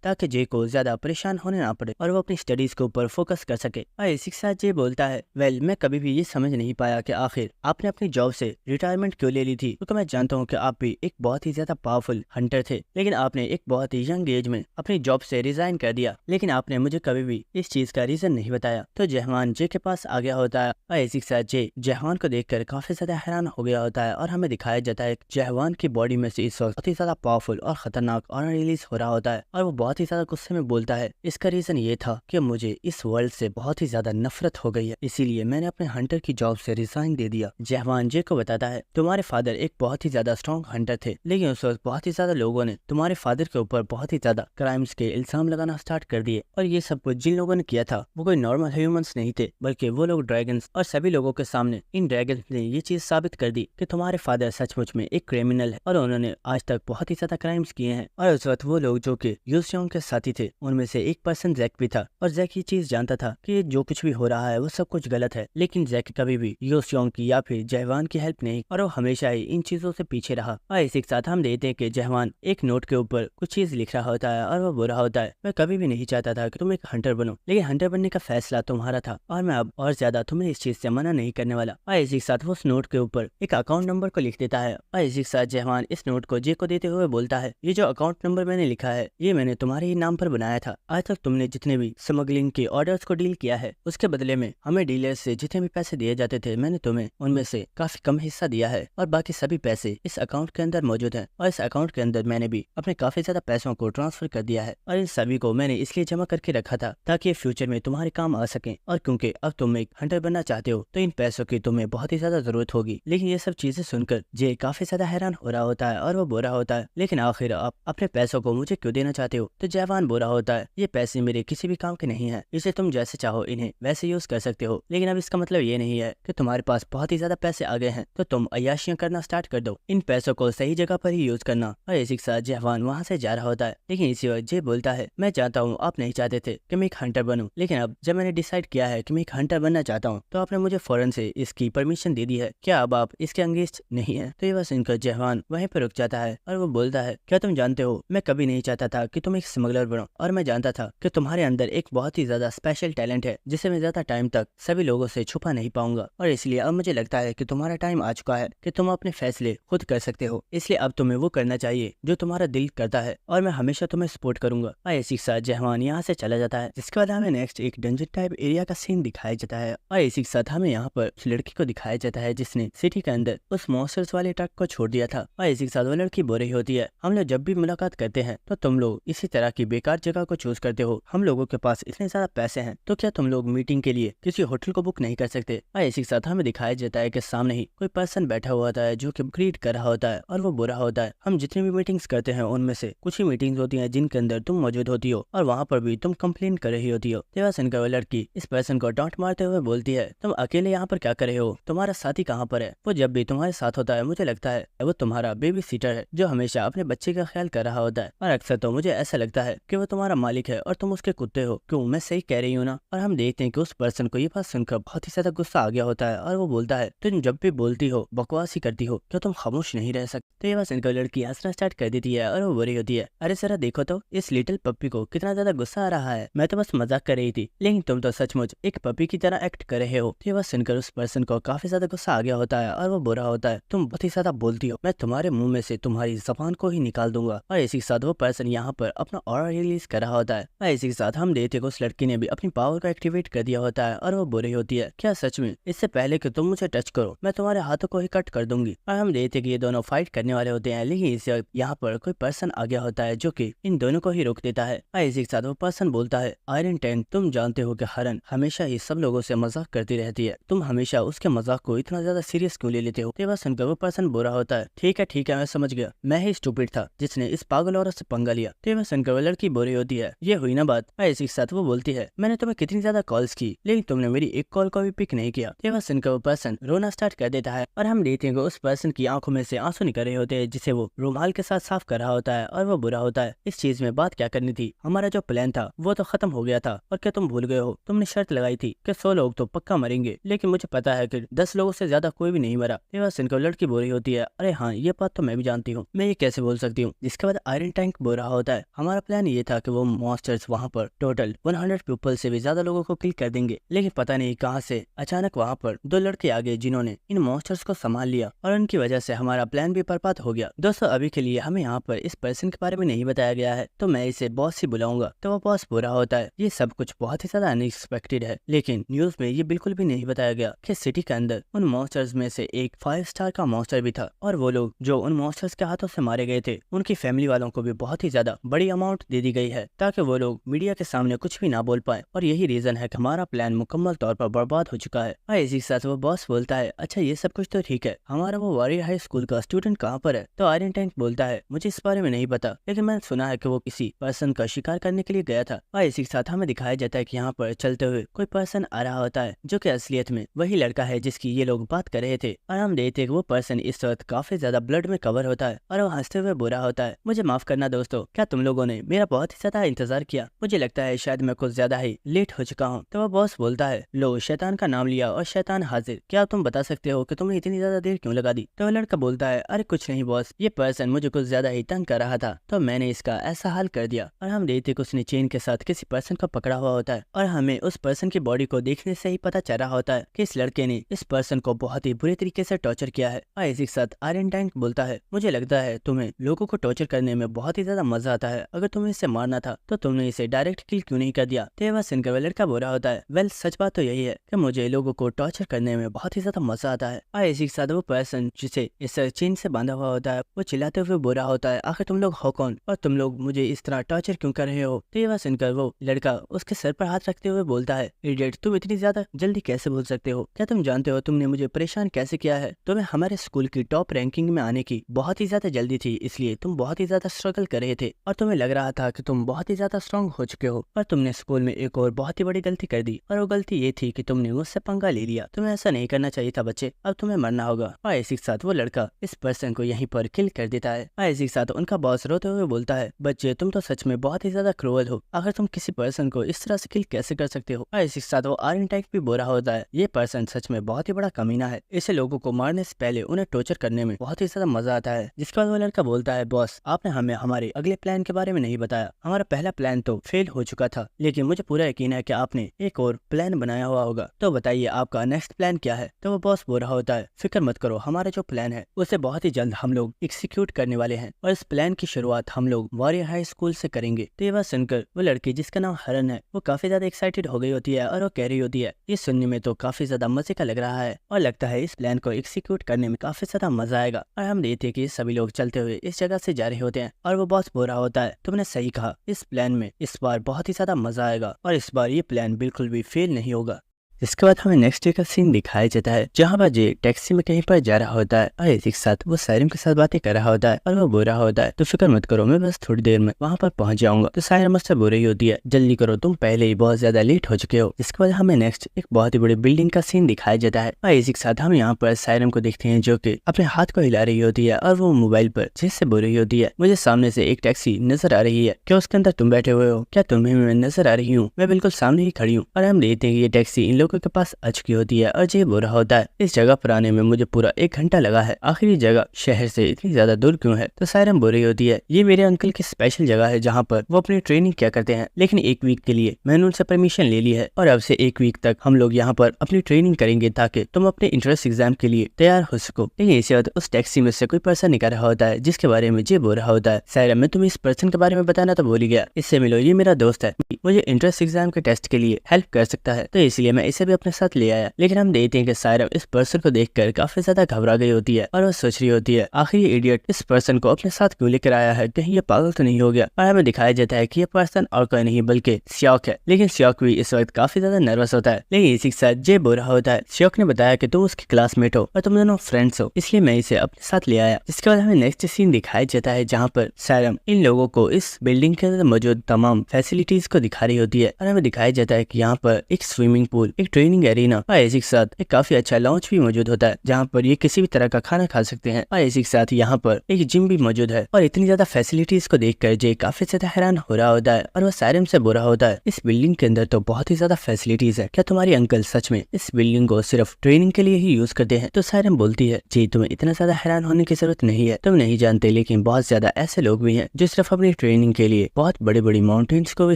ताकि जे को ज्यादा परेशान होने ना पड़े और वो अपनी स्टडीज के ऊपर फोकस कर सके। और इसी के साथ जे बोलता है, वेल मैं कभी भी ये समझ नहीं पाया कि आखिर आपने अपनी जॉब से रिटायरमेंट क्यों ले ली थी, क्योंकि मैं जानता हूँ कि आप भी एक बहुत ही ज्यादा पावरफुल हंटर थे, लेकिन आपने एक बहुत ही यंग एज में अपनी जॉब से रिजाइन कर दिया, लेकिन आपने मुझे कभी भी इस चीज का रीजन नहीं बताया। तो जहवान जे के पास आ गया होता है और इसी के साथ जे जहवान को देखकर काफी ज्यादा हैरान हो गया होता है और हमें दिखाया जाता है जहवान की बॉडी में से इस वक्त बहुत ही ज्यादा पावरफुल और खतरनाक ऑनर रिलीज हो रहा होता है और वो बहुत ही ज्यादा गुस्से में बोलता है, इसका रीजन ये था कि मुझे इस वर्ल्ड से बहुत ही ज्यादा नफरत हो गई है, इसीलिए मैंने अपने हंटर की जॉब से रिजाइन दे दिया। जहवान जे को बताता है, तुम्हारे फादर एक बहुत ही ज्यादा स्ट्रॉन्ग हंटर थे, लेकिन उस वक्त बहुत ही ज्यादा लोगों ने तुम्हारे फादर के ऊपर बहुत ही ज्यादा क्राइम्स के इल्जाम लगाना स्टार्ट कर दिए और ये सब कुछ जिन लोगों ने किया था वो कोई नॉर्मल ह्यूमंस नहीं थे, बल्कि वो लोग ड्रैगन्स, और सभी लोगों के सामने इन ड्रैगन्स ने ये चीज साबित कर दी कि तुम्हारे फादर सचमुच में एक क्रिमिनल है और उन्होंने आज तक बहुत ही ज्यादा क्राइम्स किए हैं। और उस वक्त वो लोग जो कि यूसियोंग के साथी थे, उनमें से एक पर्सन जैक भी था और जैक ये चीज जानता था कि जो कुछ भी हो रहा है वो सब कुछ गलत है, लेकिन जैक कभी भी यूसियोंग की या फिर जहवान की हेल्प नहीं और वो हमेशा ही इन चीजों से पीछे रहा। और इसी के साथ हम देखते हैं कि जहवान एक नोट के ऊपर कुछ चीज लिख रहा होता है और वो बोल रहा होता है, मैं कभी भी नहीं चाहता था कि तुम एक हंटर बनो, लेकिन हंटर बनने का फैसला तुम्हारा था और मैं अब और ज्यादा तुम्हें इस चीज से मना नहीं करने वाला। और इसी के साथ वो उस नोट के ऊपर एक अकाउंट नंबर को लिख देता है और इसी के साथ जहवान इस नोट को जे को देते हुए बोलता है, ये जो अकाउंट नंबर मैंने लिखा है ये मैंने तुम्हारे ही नाम पर बनाया था। आज तक तुमने जितने भी स्मगलिंग के ऑर्डर्स को डील किया है उसके बदले में हमें डीलर्स से जितने भी पैसे दिए जाते थे मैंने तुम्हें उनमें से काफी कम हिस्सा दिया है और बाकी सभी पैसे इस अकाउंट के अंदर मौजूद हैं और इस अकाउंट के अंदर मैंने भी अपने काफी ज्यादा पैसों को ट्रांसफर कर दिया है और इन सभी को मैंने इसलिए जमा करके रखा था ताकि ये फ्यूचर में तुम्हारे काम आ सके। और क्योंकि अब तुम एक हंटर बनना चाहते हो तो इन पैसों की तुम्हें बहुत ही ज्यादा जरूरत होगी। लेकिन ये सब चीजें सुनकर जे काफी ज्यादा हैरान हो रहा होता है और वो बोल रहा होता है, लेकिन आखिर आप अपने पैसों को मुझे क्यों देना चाहते हो? तो जहवान बोल रहा होता है, ये पैसे मेरे किसी भी काम के नहीं है, इसे तुम जैसे चाहो इन्हें वैसे यूज कर सकते हो, लेकिन अब इसका मतलब ये नहीं है कि तुम्हारे पास बहुत ही ज्यादा पैसे आ गए हैं तो तुम अय्याशियां करना स्टार्ट कर दो। इन पैसों को सही जगह पर ही यूज करना। और इसी के साथ जहवान वहाँ से जा रहा होता है, लेकिन इसी वक्त जे बोलता है, मैं चाहता हूँ आप नहीं चाहते थे कि मैं एक हंटर बनूं, लेकिन अब जब मैंने डिसाइड किया है कि मैं एक हंटर बनना चाहता हूँ तो आपने मुझे फौरन से इसकी परमिशन दे दी है, क्या अब आप इसके अंगेस्ट नहीं है? तो ये बस इनका जहवान वहीं पर रुक जाता है और वो बोलता है, क्या तुम जानते हो मैं कभी नहीं चाहता था कि तुम एक स्मगलर बनो और मैं जानता था कि तुम्हारे अंदर एक बहुत ही ज्यादा स्पेशल टैलेंट है जिसे मैं ज्यादा टाइम तक सभी लोगों से छुपा नहीं पाऊंगा और इसलिए अब मुझे लगता है कि तुम्हारा टाइम आ चुका है कि तुम अपने फैसले खुद कर सकते हो, इसलिए अब तुम्हें वो करना चाहिए जो तुम्हारा दिल करता है और मैं हमेशा तुम्हें सपोर्ट करूंगा। और इसी के साथ जहवान यहाँ से चला जाता है, जिसके बाद हमें नेक्स्ट एक डंजन टाइप एरिया का सीन दिखाया जाता है और इसी के साथ हमें यहाँ पर उस लड़की को दिखाया जाता है जिसने सिटी के अंदर उस मॉन्स्टर्स वाले ट्रक को छोड़ दिया था। और इसी के साथ वो लड़की बोल रही होती है, हम लोग जब भी मुलाकात करते हैं तो तुम लोग इसी तरह की बेकार जगह को चूज करते हो, हम लोगों के पास इतने ज्यादा पैसे हैं तो क्या तुम लोग मीटिंग के लिए किसी होटल को बुक नहीं कर सकते? और इसी के साथ हमें दिखाया जाता है कि सामने ही कोई पर्सन बैठा हुआ होता है जो कि ग्रीट कर रहा होता है और वो बुरा होता है, हम जितनी भी मीटिंग्स करते हैं उनमें से कुछ ही मीटिंग्स होती हैं जिनके अंदर तुम मौजूद होती हो और वहाँ पर भी तुम कंप्लेन कर रही होती हो। तेवा सुनकर वो लड़की इस पर्सन को डांट मारते हुए बोलती है, तुम अकेले यहाँ पर क्या कर रहे हो? तुम्हारा साथी कहाँ पर है? वो जब भी तुम्हारे साथ होता है मुझे लगता है वो तुम्हारा बेबी सीटर है जो हमेशा अपने बच्चे का ख्याल कर रहा होता है और अक्सर तो मुझे ऐसा लगता है कि वो तुम्हारा मालिक है और तुम उसके कुत्ते हो। क्यों, मैं सही कह रही हूँ ना? और हम देखते हैं कि उस पर्सन को ये बात सुनकर बहुत ही ज्यादा गुस्सा आ गया होता है और वो बोलता है, तुम जब भी बोलती हो बकवास ही करती हो, क्या तुम खामोश नहीं रह सकते? तो ये बात सुनकर लड़की हंसना स्टार्ट कर देती है और वो बुरी होती है, अरे जरा देखो तो इस लिटिल पप्पी को कितना ज्यादा गुस्सा आ रहा है, मैं तो बस मजाक कर रही थी लेकिन तुम तो सचमुच एक पपी की तरह एक्ट कर रहे हो। तो ये बात सुनकर उस पर्सन को काफी ज्यादा गुस्सा आ गया होता है और वो बुरा होता है। तुम बहुत ही ज्यादा बोलती हो, मैं तुम्हारे मुंह में से तुम्हारी जबान को ही निकाल दूंगा। और इसी के साथ वो पर्सन यहाँ पर अपना ऑरा रिलीज कर रहा होता है और इसी के साथ हम देखते हैं उस लड़की ने भी अपनी पावर को एक्टिवेट कर दिया होता है और वो बुरी होती है। क्या सच में? इससे पहले कि तुम मुझे टच करो मैं तुम्हारे हाथों को ही कट कर दूंगी। और हम देखते हैं कि ये दोनों फाइट करने वाले होते हैं, लेकिन इस वक्त यहाँ पर कोई पर्सन आ गया होता है जो कि इन दोनों को ही रोक देता है। और इसी के साथ वो पर्सन बोलता है, आयरन टैंक, तुम जानते हो कि हरन हमेशा ही सब लोगों से मजाक करती रहती है, तुम हमेशा उसके मजाक को इतना ज्यादा सीरियस क्यों ले लेते हो? ये बात सुनकर वो पर्सन बुरा होता है, ठीक है मैं समझ गया, मैं ही स्टूपिड था जिसने इस पागल औरत से पंगा लिया। तो ये बात सुनकर वो लड़की बुरी होती है, ये हुई ना बात। और इसी के साथ वो बोलती है, मैंने तुम्हें कितनी ज्यादा कॉल्स की लेकिन तुमने मेरी एक कॉल को भी पिक नहीं किया। ये बात सुनकर वो पर्सन रोना स्टार्ट कर देता है और हम देखते हैं कि उस पर्सन की आंखों में से आंसू निकल रहे होते हैं जिसे वो रुमाल के साथ साफ कर रहा होता है और वो बुरा होता है। इस चीज में बात क्या करनी थी, हमारा जो प्लान था वो तो खत्म हो गया था। और क्या तुम भूल गए हो, तुमने शर्त लगाई थी कि 100 लोग तो पक्का मरेंगे, लेकिन मुझे पता है कि 10 लोगों से ज्यादा कोई भी नहीं मरा। ये बात सुनकर लड़की बुरी होती है, अरे हाँ ये बात तो मैं भी जानती हूँ, मैं ये कैसे बोल सकती हूँ। जिसके बाद आयरन टैंक बुरा होता है, हमारा प्लान ये था कि वो मॉन्स्टर्स वहाँ पर टोटल 100 पीपल से भी ज्यादा लोगों को किल कर देंगे, लेकिन पता नहीं कहाँ से अचानक वहाँ पर 2 लड़के आ गए जिन्होंने इन मॉन्स्टर्स को संभाल लिया और उनकी वजह से हमारा प्लान भी बर्बाद हो गया। दोस्तों अभी के लिए हमें यहाँ पर इस पर्सन के बारे में नहीं बताया गया है, तो मैं इसे बॉस ही बुलाऊंगा। तो वो बॉस बुरा होता है, ये सब कुछ बहुत ही ज्यादा अनएक्सपेक्टेड है, लेकिन न्यूज में ये बिल्कुल भी नहीं बताया गया कि सिटी के अंदर उन मॉन्स्टर्स में से एक 5 स्टार का मॉन्स्टर भी था और वो लोग जो उन मॉन्स्टर्स के हाथों से मारे गए थे उनकी फैमिली वालों को भी बहुत ही ज्यादा बड़ी अमाउंट दे दी गई है ताकि वो लोग मीडिया के सामने कुछ भी ना बोल पाए। और यही रीजन है कि हमारा प्लान मुकम्मल तौर पर बर्बाद हो चुका है। और इसी के साथ वो बॉस बोलता है, अच्छा ये सब कुछ तो ठीक है, हमारा वो वॉरियर हाई स्कूल का स्टूडेंट कहाँ पर है? तो आयरन टैंक बोलता है, मुझे इस बारे में नहीं पता, लेकिन मैंने सुना है कि वो किसी पर्सन का शिकार करने के लिए गया था। और इसी के साथ हमें दिखाया जाता है कि यहाँ पर चलते हुए कोई पर्सन आ रहा होता है जो कि असलियत में वही लड़का है जिसकी ये लोग बात कर रहे थे। और हम देखते हैं कि वो पर्सन इस वक्त काफी ज्यादा ब्लड में कवर होता है और वो हंसते हुए बुरा होता है, मुझे माफ करना दोस्तों, क्या तुम लोगों ने मेरा बहुत ही ज्यादा इंतजार किया? मुझे लगता है शायद मैं कुछ ज्यादा ही लेट हो चुका हूँ। तो वो बॉस बोलता है, लो शैतान का नाम लिया और शैतान हाजिर, क्या तुम बता सकते हो कि तुमने इतनी ज्यादा देर क्यों लगा दी? तो वो लड़का बोलता है, अरे कुछ नहीं बॉस, ये पर्सन मुझे कुछ ज्यादा ही तंग कर रहा था तो मैंने इसका ऐसा हाल कर दिया। और हम देखते हैं कि उसने चेन के साथ किसी पर्सन को पकड़ा हुआ होता है और हमें उस पर्सन की बॉडी को देखने से ही पता चल रहा होता है कि इस लड़के ने इस पर्सन को बहुत ही बुरे तरीके से टॉर्चर किया है। और इसी के साथ आयरन टैंक बोलता है, मुझे लगता है तुम्हें लोगों को टॉर्चर करने में बहुत ही ज्यादा मजा आता है, अगर तुम्हें इसे मारना था तो तुमने इसे डायरेक्ट किल क्यों नहीं कर दिया? तो वह सुनकर वह लड़का बुरा होता है, वेल सच बात तो यही है कि मुझे लोगों को टॉर्चर करने में बहुत ही ज्यादा मजा आता है। और इसी के साथ वो पर्सन जिसे इस चेन से बांधा हुआ होता है वो चिल्लाते हुए बुरा होता है, आखिर तुम लोग हो कौन और तुम लोग मुझे इस तरह टॉर्चर क्यों कर रहे हो? तो ये बात सुनकर वो लड़का उसके सर पर हाथ रखते हुए बोलता है, इडियट, तुम इतनी ज्यादा जल्दी कैसे बोल सकते हो? क्या तुम जानते हो तुमने मुझे परेशान कैसे किया है? तुम्हें हमारे स्कूल की टॉप रैंकिंग में आने की बहुत ही ज्यादा जल्दी थी, इसलिए तुम बहुत ही ज्यादा स्ट्रगल कर रहे थे और तुम्हें लग रहा था कि तुम बहुत ही ज्यादा स्ट्रांग हो चुके हो, पर तुमने स्कूल में एक और बहुत ही बड़ी गलती कर दी और वो गलती ये थी कि तुमने मुझसे पंगा ले लिया। तुम्हें ऐसा नहीं करना चाहिए था बच्चे, अब तुम्हें मरना होगा। और इसी के साथ वो लड़का इस पर्सन को यहीं पर किल कर देता है। और इसी के साथ उनका बॉस रोते हुए बोलता है, बच्चे तुम तो सच में बहुत ही ज्यादा क्रूअल हो, अगर तुम किसी पर्सन को इस तरह से किल कैसे कर सकते हो? और इसी के साथ वो आयरन टैंक भी बुरा होता है, ये पर्सन सच में बहुत ही बड़ा कमीना है, इसे लोगों को मारने से पहले उन्हें टॉर्चर करने में बहुत ही ज्यादा मजा आता है। जिसके बाद वो लड़का बोलता है, बॉस आपने हमें हमारे अगले प्लान के बारे में नहीं बताया, हमारा पहला प्लान तो फेल हो चुका था, लेकिन मुझे पूरा यकीन है कि आपने एक और प्लान बनाया हुआ होगा, तो बताइए आपका नेक्स्ट प्लान क्या है? तो वो बॉस बुरा होता है, फिक्र मत करो, हमारा जो प्लान है उसे बहुत ही जल्द हम लोग एग्जीक्यूट करने वाले हैं और इस प्लान की शुरुआत हम लोग वॉरियर हाई स्कूल से करेंगे। तो ये बात सुनकर वो लड़की जिसका नाम हरन है वो काफी ज्यादा एक्साइटेड हो गई होती है और वो कह रही होती है, ये सुनने में तो काफी ज्यादा मजे का लग रहा है और लगता है इस प्लान को एग्जीक्यूट करने में काफी ज्यादा मजा आएगा। और हम देखते हैं कि सभी लोग चलते हुए इस जगह से जा रहे होते हैं और वो बॉस बुरा होता है, तुमने सही कहा, इस प्लान में इस बार बहुत ही ज्यादा मजा आएगा और इस बार ये प्लान बिल्कुल भी फेल नहीं होगा। इसके बाद हमें नेक्स्ट डे का सीन दिखाया जाता है जहाँ पर जे टैक्सी में कहीं पर जा रहा होता है और इसी के साथ वो सायरम के साथ बातें कर रहा होता है और वो बुरा होता है, तो फिक्र मत करो, मैं बस थोड़ी देर में वहाँ पर पहुंच जाऊंगा। तो सायरम मुझसे बुरी होती है, जल्दी करो, तुम पहले ही बहुत ज्यादा लेट हो चुके हो। इसके बाद हमें नेक्स्ट एक बहुत ही बड़ी बिल्डिंग का सीन दिखाया जाता है और इसी के साथ हम यहाँ पर सायरम को देखते हैं जो की अपने हाथ को हिला रही होती है और वो मोबाइल पर जिससे बुरी होती है। मुझे सामने से एक टैक्सी नजर आ रही है, क्या उसके अंदर तुम बैठे हुए हो? क्या तुम्हें मैं नजर आ रही हूँ? मैं बिल्कुल सामने ही खड़ी हूँ। और हम देखते हैं ये टैक्सी इन लोगों लोगों के पास आ चुकी होती है और जे बोल रहा होता है इस जगह पर आने में मुझे पूरा 1 घंटा लगा है, आखिर ये जगह शहर से इतनी ज्यादा दूर क्यों है। तो सायरम बोल रही होती है ये मेरे अंकल की स्पेशल जगह है जहाँ पर वो अपनी ट्रेनिंग क्या करते हैं, लेकिन 1 वीक के लिए मैंने उनसे परमिशन ले ली है और अब से 1 वीक तक हम लोग यहाँ पर अपनी ट्रेनिंग करेंगे ताकि तुम अपने इंट्रेंस एग्जाम के लिए तैयार हो सको। लेकिन इसी वक्त उस टैक्सी में से कोई पर्सन निकल रहा होता है जिसके बारे में जे बोल रहा होता है सायरम मैं तुम्हें इस पर्सन के बारे में बताना तो भूल ही गया, इससे मिलो, ये मेरा दोस्त है, मुझे इंट्रेंस एग्जाम के टेस्ट के लिए हेल्प कर सकता है, तो इसलिए मैं इसे भी अपने साथ ले आया। लेकिन हम देखते हैं कि सायरम इस पर्सन को देखकर काफी ज्यादा घबरा गई होती है और वो सोच रही होती है आखिर ये इडियट इस पर्सन को अपने साथ क्यों लेकर आया है, कहीं ये पागल तो नहीं हो गया। और हमें दिखाया जाता है कि ये पर्सन और कोई नहीं बल्कि श्योक है। लेकिन श्योक भी इस वक्त काफी ज्यादा नर्वस होता है। लेकिन इसी के साथ जे बोल रहा होता है श्योक ने बताया कि तुम उसके क्लासमेट हो और तुम दोनों फ्रेंड्स हो, इसलिए मैं इसे अपने साथ ले आया। इसके बाद हमें नेक्स्ट सीन दिखाया जाता है जहाँ पर सायरम इन लोगों को इस बिल्डिंग के अंदर मौजूद तमाम फैसिलिटीज को दिखा रही होती है और हमें दिखाया जाता है कि यहाँ पर एक स्विमिंग पूल, एक ट्रेनिंग एरिना और इसी के साथ एक काफी अच्छा लॉन्च भी मौजूद होता है जहाँ पर ये किसी भी तरह का खाना खा सकते हैं और इसी के साथ यहाँ पर एक जिम भी मौजूद है। और इतनी ज्यादा फैसिलिटीज को देखकर जे काफी ज्यादा हैरान हो रहा होता है और वह सायरम से बोल रहा होता है इस बिल्डिंग के अंदर तो बहुत ही ज्यादा फैसिलिटीज है, क्या तुम्हारे अंकल सच में इस बिल्डिंग को सिर्फ ट्रेनिंग के लिए ही यूज करते हैं। तो सायरम बोलती है जी तुम्हें इतना ज्यादा हैरान होने की जरूरत नहीं है, तुम नहीं जानते लेकिन बहुत ज्यादा ऐसे लोग भी हैं जो सिर्फ अपनी ट्रेनिंग के लिए बहुत बड़ी बड़ी माउंटेन्स को भी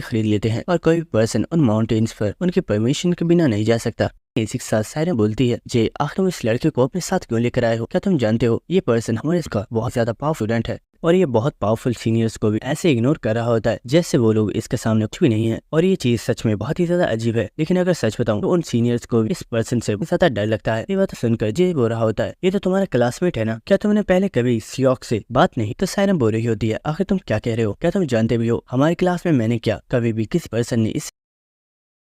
खरीद लेते हैं और कोई भी पर्सन उन माउंटेन्स पर उनकी परमिशन के बिना नहीं जा सकता। इसी के साथ सायरम बोलती है जे आखिर तुम इस लड़के को अपने साथ क्यों लेकर आए हो, क्या तुम जानते हो ये पर्सन हमारे इसका बहुत ज्यादा पावरफुल स्टूडेंट है और ये बहुत पावरफुल सीनियर्स को भी ऐसे इग्नोर कर रहा होता है जैसे वो लोग इसके सामने कुछ भी नहीं है। और ये चीज सच में बहुत ही ज्यादा अजीब है, लेकिन अगर सच बताऊं तो उन सीनियर्स को भी इस पर्सन से ज्यादा डर लगता है। ये बात सुनकर जे बोल रहा होता है ये तो तुम्हारा क्लासमेट है ना, क्या तुमने पहले कभी श्योक से बात नहीं। तो सायरम बोल रही होती है आखिर तुम क्या कह रहे हो, क्या तुम जानते भी हो हमारी क्लास में मैंने क्या कभी भी किसी पर्सन ने इस।